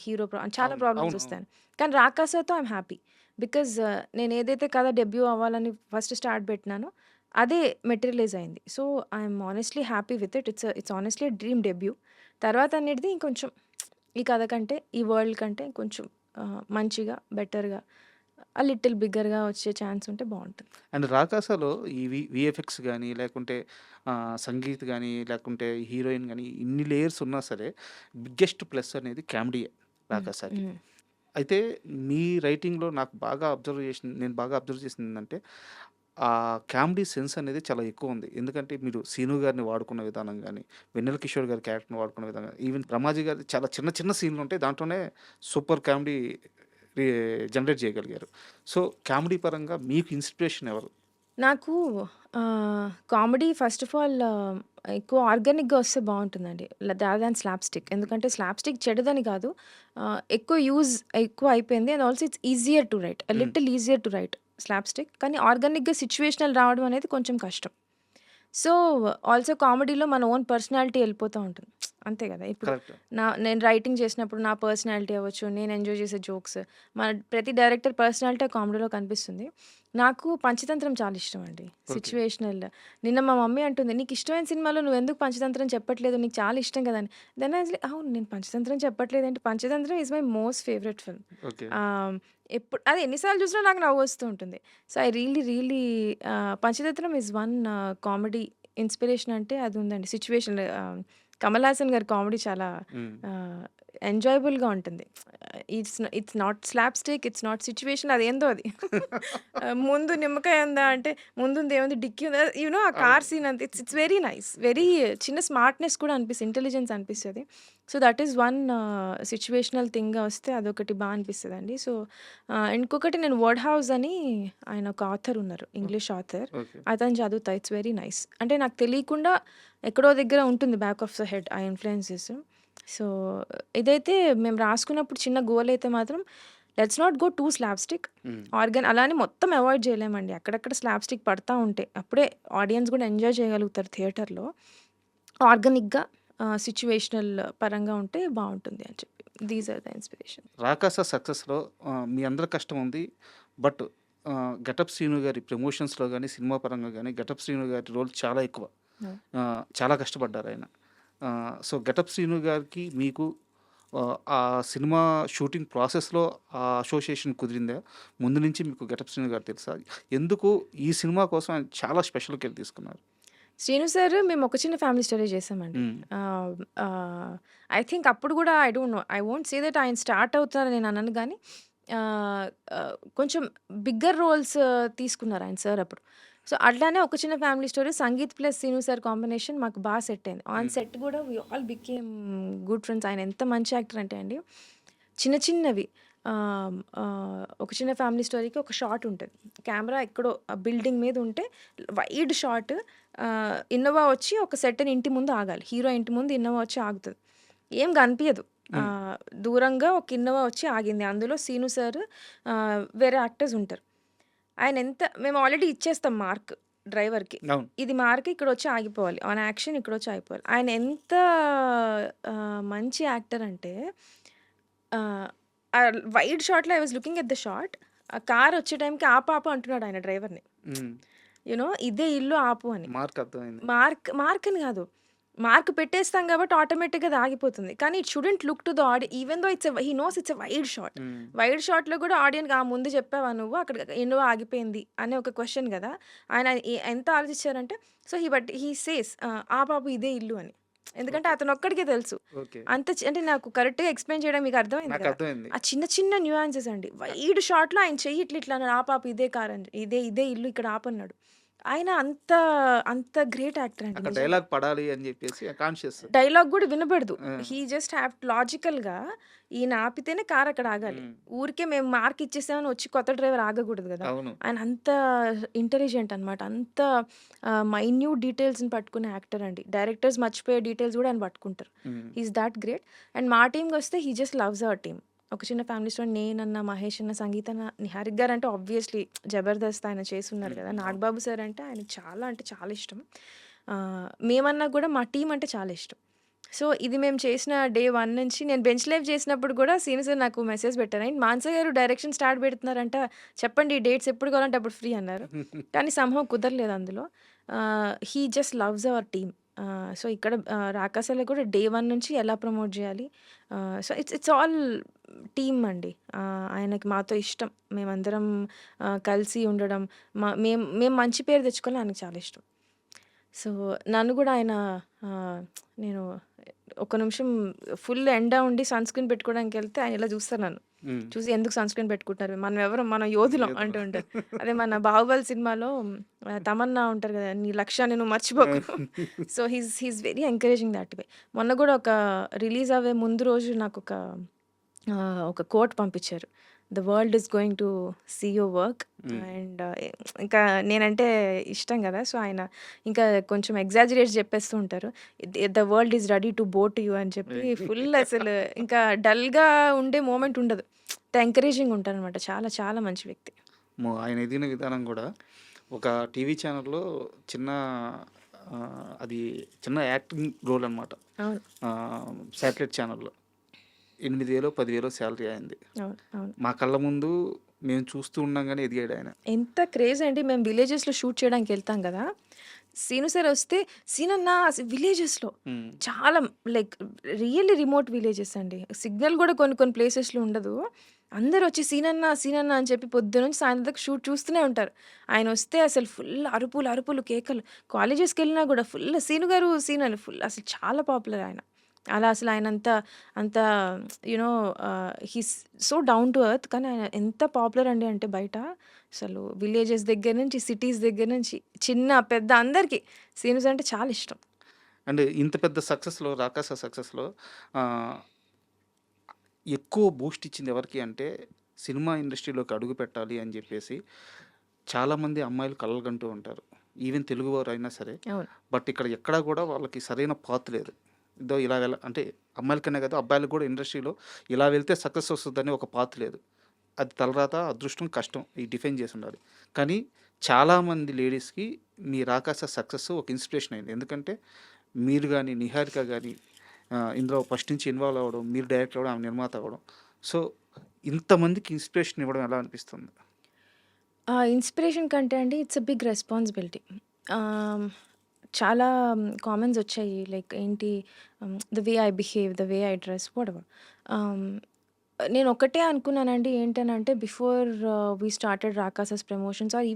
చాలా అవును. ప్రాబ్లమ్స్ అవును. అవును. వస్తాయని. కానీ 'రాకాస'తో ఐయామ్ హ్యాపీ. బికాజ్ నేను ఏదైతే కథ డెబ్యూ అవ్వాలని ఫస్ట్ స్టార్ట్ పెట్టినానో అదే మెటీరియలైజ్ అయింది. So, I'm honestly happy with it. It's honestly dream debut. తర్వాత అనేది ఇంకొంచెం ఈ కథ కంటే, ఈ వరల్డ్ కంటే కొంచెం మంచిగా, బెటర్‌గా, లిటిల్ బిగ్గర్‌గా వచ్చే ఛాన్స్ ఉంటే బావుంటది. అండ్ 'రాకాస'లో ఈ వీఎఫ్ఎక్స్ గాని, లేకుంటే సంగీత్ గాని, లేకుంటే హీరోయిన్ గాని ఇన్ని లేయర్స్ ఉన్నా సరే బిగ్గెస్ట్ ప్లస్ అనేది కామెడీయే హ్మ్. 'రాకాసాకి'. హ్మ్. అయితే మీ రైటింగ్‌లో నేను బాగా అబ్జర్వ్ చేసిందేంటంటే, ఆ కామెడీ సెన్స్ అనేది చాలా ఎక్కువుంది. ఎందుకంటే మీరు 'సీను' గారిని వాడుకున్న విధానం గాని, 'వెన్నెల కిషోర్' గారి క్యారెక్టర్‌ని వాడుకున్న విధానం గాని, ఈవెన్ 'బ్రహ్మాజీ' గారిది చాలా చిన్న చిన్న సీన్‌లుంటాయి. దాంట్లోనే సూపర్ కామెడీ రి జనరేట్ చేయగలిగారు. సో, కామెడీ పరంగా మీకు ఇన్‌స్పిరేషన్ ఎవరు? నాకు కామెడీ ఫస్ట్ ఆఫ్ ఆల్ ఎక్కువ ఆర్గానిక్‌గా వస్తే బావుంటుందండి. దార్ దాన్ స్లాప్‌స్టిక్. ఎందుకంటే స్లాప్‌స్టిక్ చెడుదని కాదు. ఎక్కువ అయిపోయింది. And also it's easier to write. Hmm. Little easier to write slapstick. కానీ ఆర్గానిక్‌గా సిట్యుయేషనల్ రావడం అనేది కొంచెం కష్టం. సో, ఆల్సో కామెడీలో మన ఓన్ పర్సనాలిటీ ఎళ్ళిపోతా ఉంటుంది. అంతే గదా! ఇప్పుడు కరెక్ట్. నేను రైటింగ్ చేసినప్పుడు నా పర్సనాలిటీ అవ్వచ్చు, నేను ఎంజాయ్ చేసే జోక్స్, ప్రతి డైరెక్టర్ పర్సనాలిటీ కామెడీలో కనిపిస్తుంది. నాకు పంచతంత్రం చాలా ఇష్టమండి. ఓకే. సిట్యుయేషనల్. నిన్న మా మమ్మీ అంటుంది, "నీకిష్టమైన సినిమాలో నువ్వెందుకు పంచతంత్రం చెప్పట్లేదు? నీకు చాలా ఇష్టం కదా!" అని. దెన్ ఐ వాస్ లైక్, అవును నేను పంచతంత్రం చెప్పట్లేదేంటి? Panchatantram is my most favourite film. Okay. Ah, అది ఎన్ని సార్లు చూసినా నాకు నవ్వొస్తూ ఉంటుంది. So, I really Panchatantram is one comedy inspiration అంటే అది ఉందండి. సిట్యుయేషనల్ 'కమల్ హాసన్' గారి కామెడీ చాలా హ్మ్. ఆహ్, ఎంజాయబుల్‌గా ఉంటుంది. It's not slapstick, it's not situation అదేందో అది. ముందు నిమ్మకాయ ఉందా అంటే ముందుందేముంది డిక్కీ ఉందా ఆ అవును. కార్ సీన్ అంతా ఇట్స్ వెరీ నైస్. వెరీ చిన్న స్మార్ట్‌నెస్ కూడా అనిపిస్తది. ఇంటెలిజెన్స్ అనిపిస్తది. So, that is one situational థింగ్‌గా వస్తే అదొకటి అనిపిస్తదండి. సో, ఇంకొకటి నేను 'వర్డ్ హౌస్' అని ఆయన ఒక ఆథర్ ఉన్నారు. ఓకే. English author. ఓకే. అతను చదువుతా. It's very nice. అంటే నాకు తెలియకుండా ఎక్కడో దగ్గర ఉంటుంది బ్యాక్ ఆఫ్ ద హెడ్ ఆ ఇన్‌ఫ్లుయెన్సెస్. సో, ఇదైతే మేము రాసుకున్నప్పుడు చిన్న గోల్ అయితే మాత్రం let's not go too slapstick. Hmm. అలా అని మొత్తం అవాయిడ్ చేయలేమండి. అక్కడక్కడ స్లాప్‌స్టిక్ పడతా ఉంటాయి. అప్పుడే ఆడియన్స్ కూడా ఎంజాయ్ చేయగలుగుతారు థియేటర్‌లో. ఆర్గానిక్‌గా సిట్యుయేషనల్ పరంగా ఉంటే బావుంటుంది అని చెప్పి. These are the inspiration. 'Rakasa' సక్సెస్‌లో మీ అందరి కష్టం ఉంది. బట్ 'ఘటప్ శ్రీను' గారి ప్రమోషన్స్‌లో గాని, సినిమా పరంగా గాని 'ఘటప్ శ్రీను' గారి రోల్ చాలా ఎక్కువ. అవును. చాలా కష్టపడ్డారాయన. సో, 'ఘటప్ శ్రీను' గారికి మీకు ఆ సినిమా షూటింగ్ ప్రాసెస్‌లో ఆ అసోసియేషన్ కుదిరిందా? ముందు నుంచి మీకు 'ఘటప్ శ్రీను' గారు తెలుసా? ఎందుకు ఈ సినిమా కోసం ఆయన చాలా స్పెషల్ కేర్ తీసుకున్నారు? శ్రీను సార్ మేము ఒక చిన్న ఫ్యామిలీ స్టోరీ చేసామండి. హ్మ్. ఐ థింక్ అప్పుడు కూడా I don't no. I won't say that ఆయన స్టార్ట్ అవుతారని నేను అనను గానీ కొంచెం బిగ్గర్ రోల్స్ తీసుకున్నారు ఆయన సార్ అప్పుడు. సో, అట్లానే ఒక చిన్న family story Sangeeth plus Srinu sir combination మాకు సెట్ అయింది. ఆన్ సెట్ కూడా we all became good friends. ఆయన ఎంత మంచి యాక్టర్ అంటే అండి, చిన్న చిన్నవి ఒక చిన్న ఫ్యామిలీ స్టోరీకి ఒక షాట్ ఉంటది. కెమెరా ఎక్కడో బిల్డింగ్ మీద ఉంటే వైడ్ షాట్, ఇన్నోవా వచ్చి ఒక సెర్టైన్ ఇంటి ముందు ఆగాలి. హీరో ఇంటి ముందు ఇన్నోవా వచ్చి ఆగుతది. ఏం కనిపియదు. దూరంగా ఒక ఇన్నోవా వచ్చి ఆగింది. అందులో సీను సార్, వేరే యాక్టర్స్ ఉంటారు. ఆయన ఎంత మేము ఆల్రెడీ ఇచ్చేస్తాం మార్క్ డ్రైవర్‌కి. అవును. ఇది మార్క్ ఇక్కడొచ్చి ఆగిపోవాలి. ఆన్ యాక్షన్ ఇక్కడొచ్చి ఆగిపోవాలి. ఆయన ఎంత మంచి యాక్టర్ అంటే వైడ్ షాట్‌లో I was looking at the shot. ఆ కార్ వచ్చే టైంకి ఆపు ఆపు అంటున్నాడు ఆయన డ్రైవర్‌ని. హ్మ్. ఇదే ఇల్లు ఆపు అని. మార్క్ అర్థమైంది. మార్క్ అని కాదు. మార్క్ పెట్టేస్తాం కాబట్టి ఆటోమేటిక్‌గా అది ఆగిపోతుంది. కానీ it shouldn't look to the even though he nose it's a wide shot. హ్మ్. వైడ్ షాట్‌లో కూడా ఆడియన్‌కి ముందు చెప్పావా నువ్వు? అక్కడ ఇన్నోవా ఆగిపోయింది అనే ఒక క్వెషన్ కదా! ఆయన ఎంత ఆలోచించారంటే, సో, హి సేస్ ఆపాపు ఇదే ఇల్లు అని. ఎందుకంటే ఓకే. అతనొక్కడికే తెలుసు. ఓకే. అంత అంటే నాకు కరెక్ట్‌గా ఎక్స్‌ప్లెయిన్ చేయడం మీకు అర్థమైంది నాకు కదా! అర్థమైంది. ఆ చిన్న చిన్న న్యూయాన్సెస్ అండి. వైడ్ షాట్‌లో ఆయన చెయ్యి ఇట్లా అన్నాడు. ఆపాపు ఇదే కార్ అని. ఇదే ఇల్లు ఇక్కడ ఆపన్నాడు. ఆయన అంత గ్రేట్ యాక్టర్ అండి అక్కడ నిజంగా. డైలాగ్ పడాలి అని చెప్పేసి కాన్షియస్. డైలాగ్ గూడా వినబడదు. ఆ! హి జస్ట్ హావ్ లాజికల్‌గా ఈయన ఆపితేనే కార్ అక్కడ ఆగాలి. హ్మ్. ఊరికే మేము మార్క్ ఇచ్చేసామని వచ్చి కొత్త డ్రైవర్ ఆగకూడదు గదా! అవును. ఆయన అంత ఇంటెలిజెంట్ అనమాట. అంత మైన్యూట్ డీటెయిల్స్‌ని పట్టుకునే యాక్టర్ అండి. డైరెక్టర్స్ మర్చిపోయే డీటెయిల్స్ గూడా ఆయన పట్టుకుంటారు. Hmm. He is that great. And మా టీమ్‌కొస్తే he just loves our team. ఒక చిన్న ఫ్యామిలీ స్టోరీ నేనన్న, మహేష్ అన్న, సంగీత అన్న, నిహారిక గారు అంటే ఆబ్వియస్‌లీ జబర్దస్త్ ఆయన చేసున్నారు కదా! అవును. నాగబాబు సార్ అంటే ఆయనకి చాలా అంటే చాలా ఇష్టం. మేమన్నా కూడా మా టీమ్ అంటే చాలా ఇష్టం. సో, ఇది మేము చేసిన డే 1 నుంచి నేను బెంచ్ లైవ్ చేసినప్పుడు కూడా సీను సార్ నాకు మెసేజ్ పెట్టారు. "ఏంటి మానస గారు డైరెక్షన్ స్టార్ట్ పెడుతున్నారంట. చెప్పండి డేట్స్ ఎప్పుడు కావాలంటే అప్పుడు ఫ్రీ" అన్నారు. కానీ సమ్‌హౌ కుదరలేదు అందులో. హి just loves our team. So, ఇక్కడ రాకాసాలో కూడా డే 1 నుంచి ఎలా ప్రమోట్ చేయాలి. సో, ఇట్స్ ఆల్ టీమ్ అండి. ఆయనకి మాతో ఇష్టం. మేమందరం కలిసి ఉండడం, మేము మంచి పేరు తెచ్చుకోవాలని ఆయనకి చాలా ఇష్టం. సో, నన్ను గూడా ఆయన నేను ఒక నిమిషం ఫుల్ ఎండ ఉండి సన్ స్క్రీన్ పెట్టుకోవడానికెళ్తే ఆయన ఇలా చూస్తారు నన్ను. హ్మ్. చూసి ఎందుకు సన్ స్క్రీన్ పెట్టుకుంటున్నారు? మనం ఎవరం? మనం యోధులం ఏదో. అంటూ ఉంటారు. అదే మన 'బాహుబలి' సినిమాలో తమన్నా ఉంటారు గదా! నీ లక్ష్యాన్ని నువ్వు మర్చిపోకు. So, he's very encouraging that way. మొన్న గూడా ఒక రిలీజ్ అవ్వే ముందు రోజు నాకొక ఒక కోట్ పంపించారు. The world is going to see your work. Hmm. And ఇంకా నేనంటే ఇష్టం గదా! సో, ఆయన ఇంకా కొంచెం ఎగ్జాజరేట్ చెప్పేస్తూ ఉంటారు. The world is ready to బో టు యూ అని చెప్పి ఫుల్ అసలు ఇంకా డల్‌గా ఉండే మూమెంట్ ఉండదు. అంత ఎంకరేజింగ్ ఉంటారనమాట. చాలా చాలా మంచి వ్యక్తి. ఆయన ఎదిగిన విధానం గూడా ఒక టీవీ ఛానెల్‌లో చిన్న అది చిన్న యాక్టింగ్ రోల్ అనమాట. అవును. శాటిలైట్ ఛానెల్‌లో 8,000 10,000 సాలరీ అయింది. అవును. అవును. మా కళ్ళ ముందు మేము చూస్తూ ఉండంగానే ఎదిగాడు ఆయన. ఎంత క్రేజ్ అండి. మేము విలేజెస్‌లో షూట్ చేయడానికెళ్తాం గదా! సీను సార్ వస్తే సీనన్న విలేజెస్‌లో హ్మ్. చాలా లైక్ రియల్లీ రిమోట్ విలేజెస్ అండి. సిగ్నల్ గూడా కొన్ని కొన్ని ప్లేసెస్‌లో ఉండదు. అందరొచ్చి సీనన్న, సీనన్న అని చెప్పి పొద్దున్నుంచి సాయంత్రం దాకా షూట్ చూస్తూనే ఉంటారు. ఆయనొస్తే అసలు ఫుల్ అరుపులు, అరుపులు, కేకలు. కాలేజెస్‌కెళ్ళినా గూడా ఫుల్ సీను గారు, సీను అని ఫుల్ అసలు చాలా పాపులర్ ఆయన. అలా అసలు ఆయనంత అంత you know he's so down to earth. కానీ ఆయన ఎంత పాపులర్ అండి అంటే బయట అసలు విలేజెస్ దగ్గర నుంచి, సిటీస్ దగ్గర నుంచి, చిన్న, పెద్ద అందరికీ సీనుస్ అంటే చాలా ఇష్టం. అండ్ ఇంత పెద్ద సక్సెస్‌లో 'రాకాస' సక్సెస్‌లో ఆహ్, ఎక్కువ బూస్ట్ ఇచ్చింది ఎవరికి అంటే సినిమా ఇండస్ట్రీలోకి అడుగుపెట్టాలి అని జెప్పేసి చాలామంది అమ్మాయిలు కలలుగంటూ ఉంటారు. ఈవెన్ తెలుగువారైనా సరే. అవును. బట్ ఇక్కడ ఎక్కడా గూడా వాళ్ళకి సరైన పాత్ లేదు. ఇదో ఇలా అంటే అమ్మాయిలకనే కాదు అబ్బాయిలకు కూడా ఇండస్ట్రీలో ఇలా వెళ్తే సక్సెస్ వస్తదని ఒక పాత్ లేదు. అది తలరాత, అదృష్టం, కష్టం ఈ డిఫైన్ చేసుండాలి. కానీ చాలామంది లేడీస్‌కి మీ 'రాకాస' సక్సెస్ ఒక ఇన్స్పిరేషన్ అయింది. ఎందుకంటే మీరు గాని, నిహారిక గాని ఇందులో ఫస్ట్ నుంచి ఇన్వాల్వ్ అవ్వడం, మీరు డైరెక్టర్ అవ్వడం, ఆమె నిర్మాత అవ్వడం. సో, ఇంతమందికి ఇన్స్పిరేషన్ ఇవ్వడం ఎలా అనిపిస్తుంది? ఇన్‌స్పిరేషన్ కంటే అండి ఇట్స్ ఎ బిగ్ రెస్పాన్సిబిలిటీ. ఆహ్, చాలా కామెంట్స్ వచ్చాయి. లైక్ ఏంటి the way I behave, the way I dress whatever. Ah, నేను ఒకటే అనుకున్నానండి. ఏంటనంటే before we started Rakasa's promotions or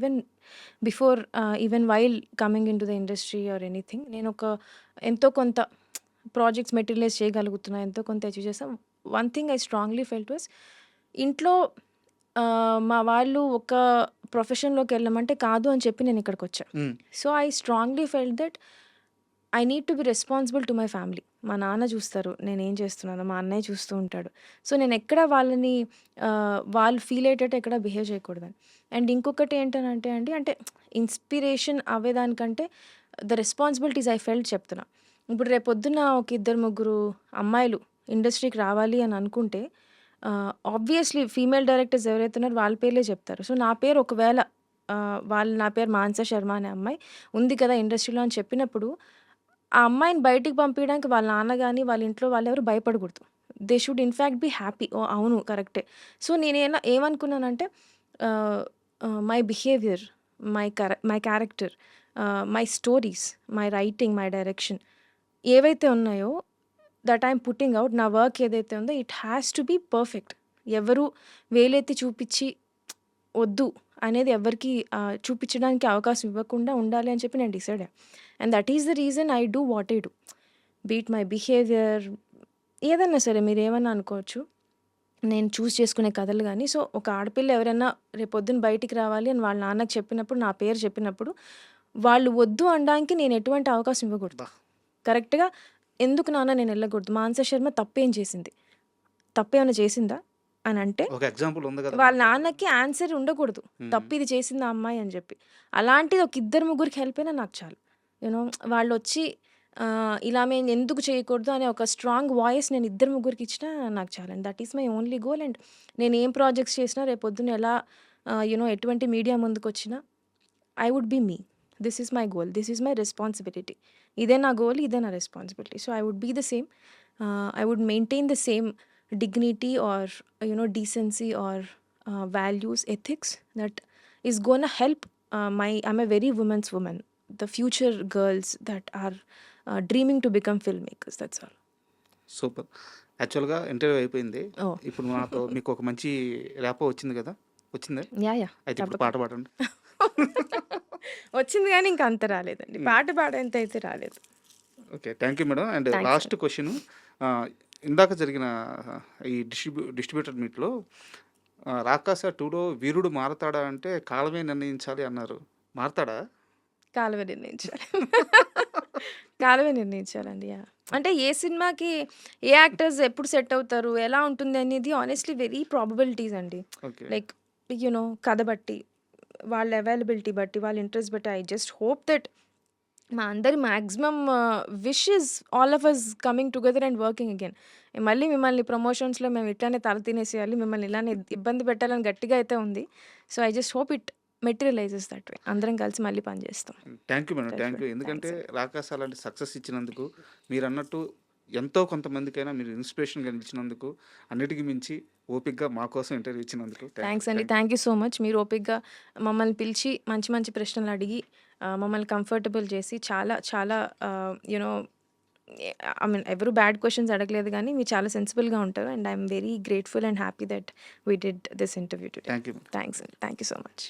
even while coming into the industry or anything, నేను ఒక ఎంతో కొంత ప్రాజెక్ట్స్ మెటీరియలైజ్ చేయగలుగుతున్నా, ఎంతో కొంత అచీవ్ చేసాం. One thing I strongly felt was, ఇంట్లో మా వాళ్ళు ఒక ప్రొఫెషన్లోకి వెళ్ళమంటే కాదు అని చెప్పి నేను ఇక్కడికి వచ్చా. So I strongly felt that I need to be responsible to my family. మా నాన్న చూస్తారు నేనేం చేస్తున్నానో, మా అన్నయ్య చూస్తూ ఉంటాడు. సో నేను ఎక్కడ వాళ్ళని వాళ్ళు ఫీల్ అయ్యేటట్టు ఎక్కడ బిహేవ్ చేయకూడదని. అండ్ ఇంకొకటి ఏంటనంటే అండి, అంటే ఇన్స్పిరేషన్ అవ్వేదానికంటే ద రెస్పాన్సిబిలిటీస్ ఐ ఫెల్ట్ చెప్తున్నా. ఇప్పుడు రేపొద్దున ఒక ఇద్దరు ముగ్గురు అమ్మాయిలు ఇండస్ట్రీకి రావాలి అని అనుకుంటే ఆబ్వియస్లీ ఫీమేల్ డైరెక్టర్స్ ఎవరైతే ఉన్నారో వాళ్ళ పేర్లే చెప్తారు. సో నా పేరు ఒకవేళ నా పేరు మానస శర్మ అనే అమ్మాయి ఉంది కదా ఇండస్ట్రీలో అని చెప్పినప్పుడు, ఆ అమ్మాయిని బయటికి పంపించడానికి వాళ్ళ నాన్న కానీ వాళ్ళ ఇంట్లో వాళ్ళు ఎవరు భయపడకూడదు. They should in fact be happy. Oh అవును కరెక్టే. సో నేను ఏమనుకున్నానంటే my behaviour, my character, my stories, my writing, my direction ఏవైతే ఉన్నాయో దట్ ఐఎమ్ పుట్టింగ్ అవుట్, నా వర్క్ ఏదైతే ఉందో it has to be perfect. ఎవరు వేలెత్తి చూపించి వద్దు అనేది ఎవరికి చూపించడానికి అవకాశం ఇవ్వకుండా ఉండాలి అని చెప్పి నేను డిసైడ్ అయ్యా. And that is the reason I do what I do. Beat my behaviour ఏదన్నా సరే మీరు ఏమన్నా అనుకోవచ్చు, నేను చూస్ చేసుకునే కథలు కానీ. సో ఒక ఆడపిల్ల ఎవరైనా రేపొద్దున బయటికి రావాలి అని వాళ్ళ నాన్నకు చెప్పినప్పుడు, నా పేరు చెప్పినప్పుడు వాళ్ళు వద్దు అనడానికి నేను ఎటువంటి అవకాశం ఇవ్వకూడదు. కరెక్ట్గా ఎందుకు నాన్న నేను వెళ్ళకూడదు? మానస శర్మ తప్పేం చేసింది? తప్పేమైనా చేసిందా అని అంటే ఒక ఎగ్జాంపుల్ ఉంది కదా వాళ్ళ నాన్నకి ఆన్సర్ ఉండకూడదు, తప్పు ఇది చేసింది ఆ అమ్మాయి అని చెప్పి. అలాంటిది ఒక ఇద్దరు ముగ్గురికి హెల్ప్ అయినా నాకు చాలు. యూనో వాళ్ళు వచ్చి ఇలా మేము ఎందుకు చేయకూడదు అనే ఒక స్ట్రాంగ్ వాయిస్ నేను ఇద్దరు ముగ్గురికి ఇచ్చినా నాకు చాలు. And that is my only goal. And నేను ఏం ప్రాజెక్ట్స్ చేసినా రేపొద్దున ఎలా ఎటువంటి మీడియా ముందుకు వచ్చినా I would be me. This is my goal, this is my responsibility. ఇదే నా గోల్, ఇదే నా రెస్పాన్సిబిలిటీ. So I would be the same. I would maintain the same dignity or decency or values, ethics that is gonna help I'm a very woman's woman, the future girls that are dreaming to become filmmakers. That's all. Super. యాక్చువల్గా interview అయిపోయింది. Oh. ఇప్పుడు నాతో మీకు ఒక మంచి rapport వచ్చింది కదా, వచ్చిందా? Yeah. అయితే ఇప్పుడు పాట పాడండి. వచ్చింది కానీ ఇంకా అంత రాలేదండి. పాట పాడేంత అయితే రాలేదు. Okay, thank you madam. And Thanks, last question, ఇందాక జరిగిన ఈ డిస్ట్రిబ్యూటర్ మీట్లో రాకాస 2లో వీరుడు మారతాడా అంటే కాలమే నిర్ణయించాలి అన్నారు. మారతాడా? కాలమే నిర్ణయించాలి. కాలమే నిర్ణయించాలండి. అంటే ఏ సినిమాకి ఏ యాక్టర్స్ ఎప్పుడు సెట్ అవుతారు, ఎలా ఉంటుంది అనేది ఆనెస్ట్లీ వెరీ ప్రాబబిలిటీస్ అండి. ఓకే, లైక్ కథ బట్టి, వాళ్ళ అవైలబిలిటీ బట్టి, వాళ్ళ ఇంట్రెస్ట్ బట్టి. ఐ జస్ట్ హోప్ దట్ మా అందరి maximum wish is all of us coming together and working again. మళ్ళీ మిమ్మల్ని ప్రమోషన్స్లో మేము ఇట్లానే తల తినేసేయాలి, మిమ్మల్ని ఇలానే ఇబ్బంది పెట్టాలని గట్టిగా అయితే ఉంది. So I just hope it materialises that way. అందరం కలిసి మళ్ళీ పనిచేస్తాం. Thank you madam, thank you. ఎందుకంటే రాకాస అలాంటి సక్సెస్ ఇచ్చినందుకు, మీరు అన్నట్టు ఎంతో కొంతమందికైనా మీరు ఇన్స్పిరేషన్గా నిలిచినందుకు, అన్నిటికీ మించి ఓపిక్గా మా కోసం ఇంటర్వ్యూ ఇచ్చినందుకు థ్యాంక్స్ అండి. Thank you so much. మీరు ఓపిక్గా మమ్మల్ని పిలిచి మంచి మంచి ప్రశ్నలు అడిగి మమ్మల్ని కంఫర్టబుల్ చేసి చాలా చాలా ఐ మీన్ ఎవరు బ్యాడ్ క్వశ్చన్స్ అడగలేదు, కానీ మీరు చాలా సెన్సిబుల్గా ఉంటారు. And I'm very grateful and happy that we did this interview today. Thank you. Thanks అండి. Thank you so much.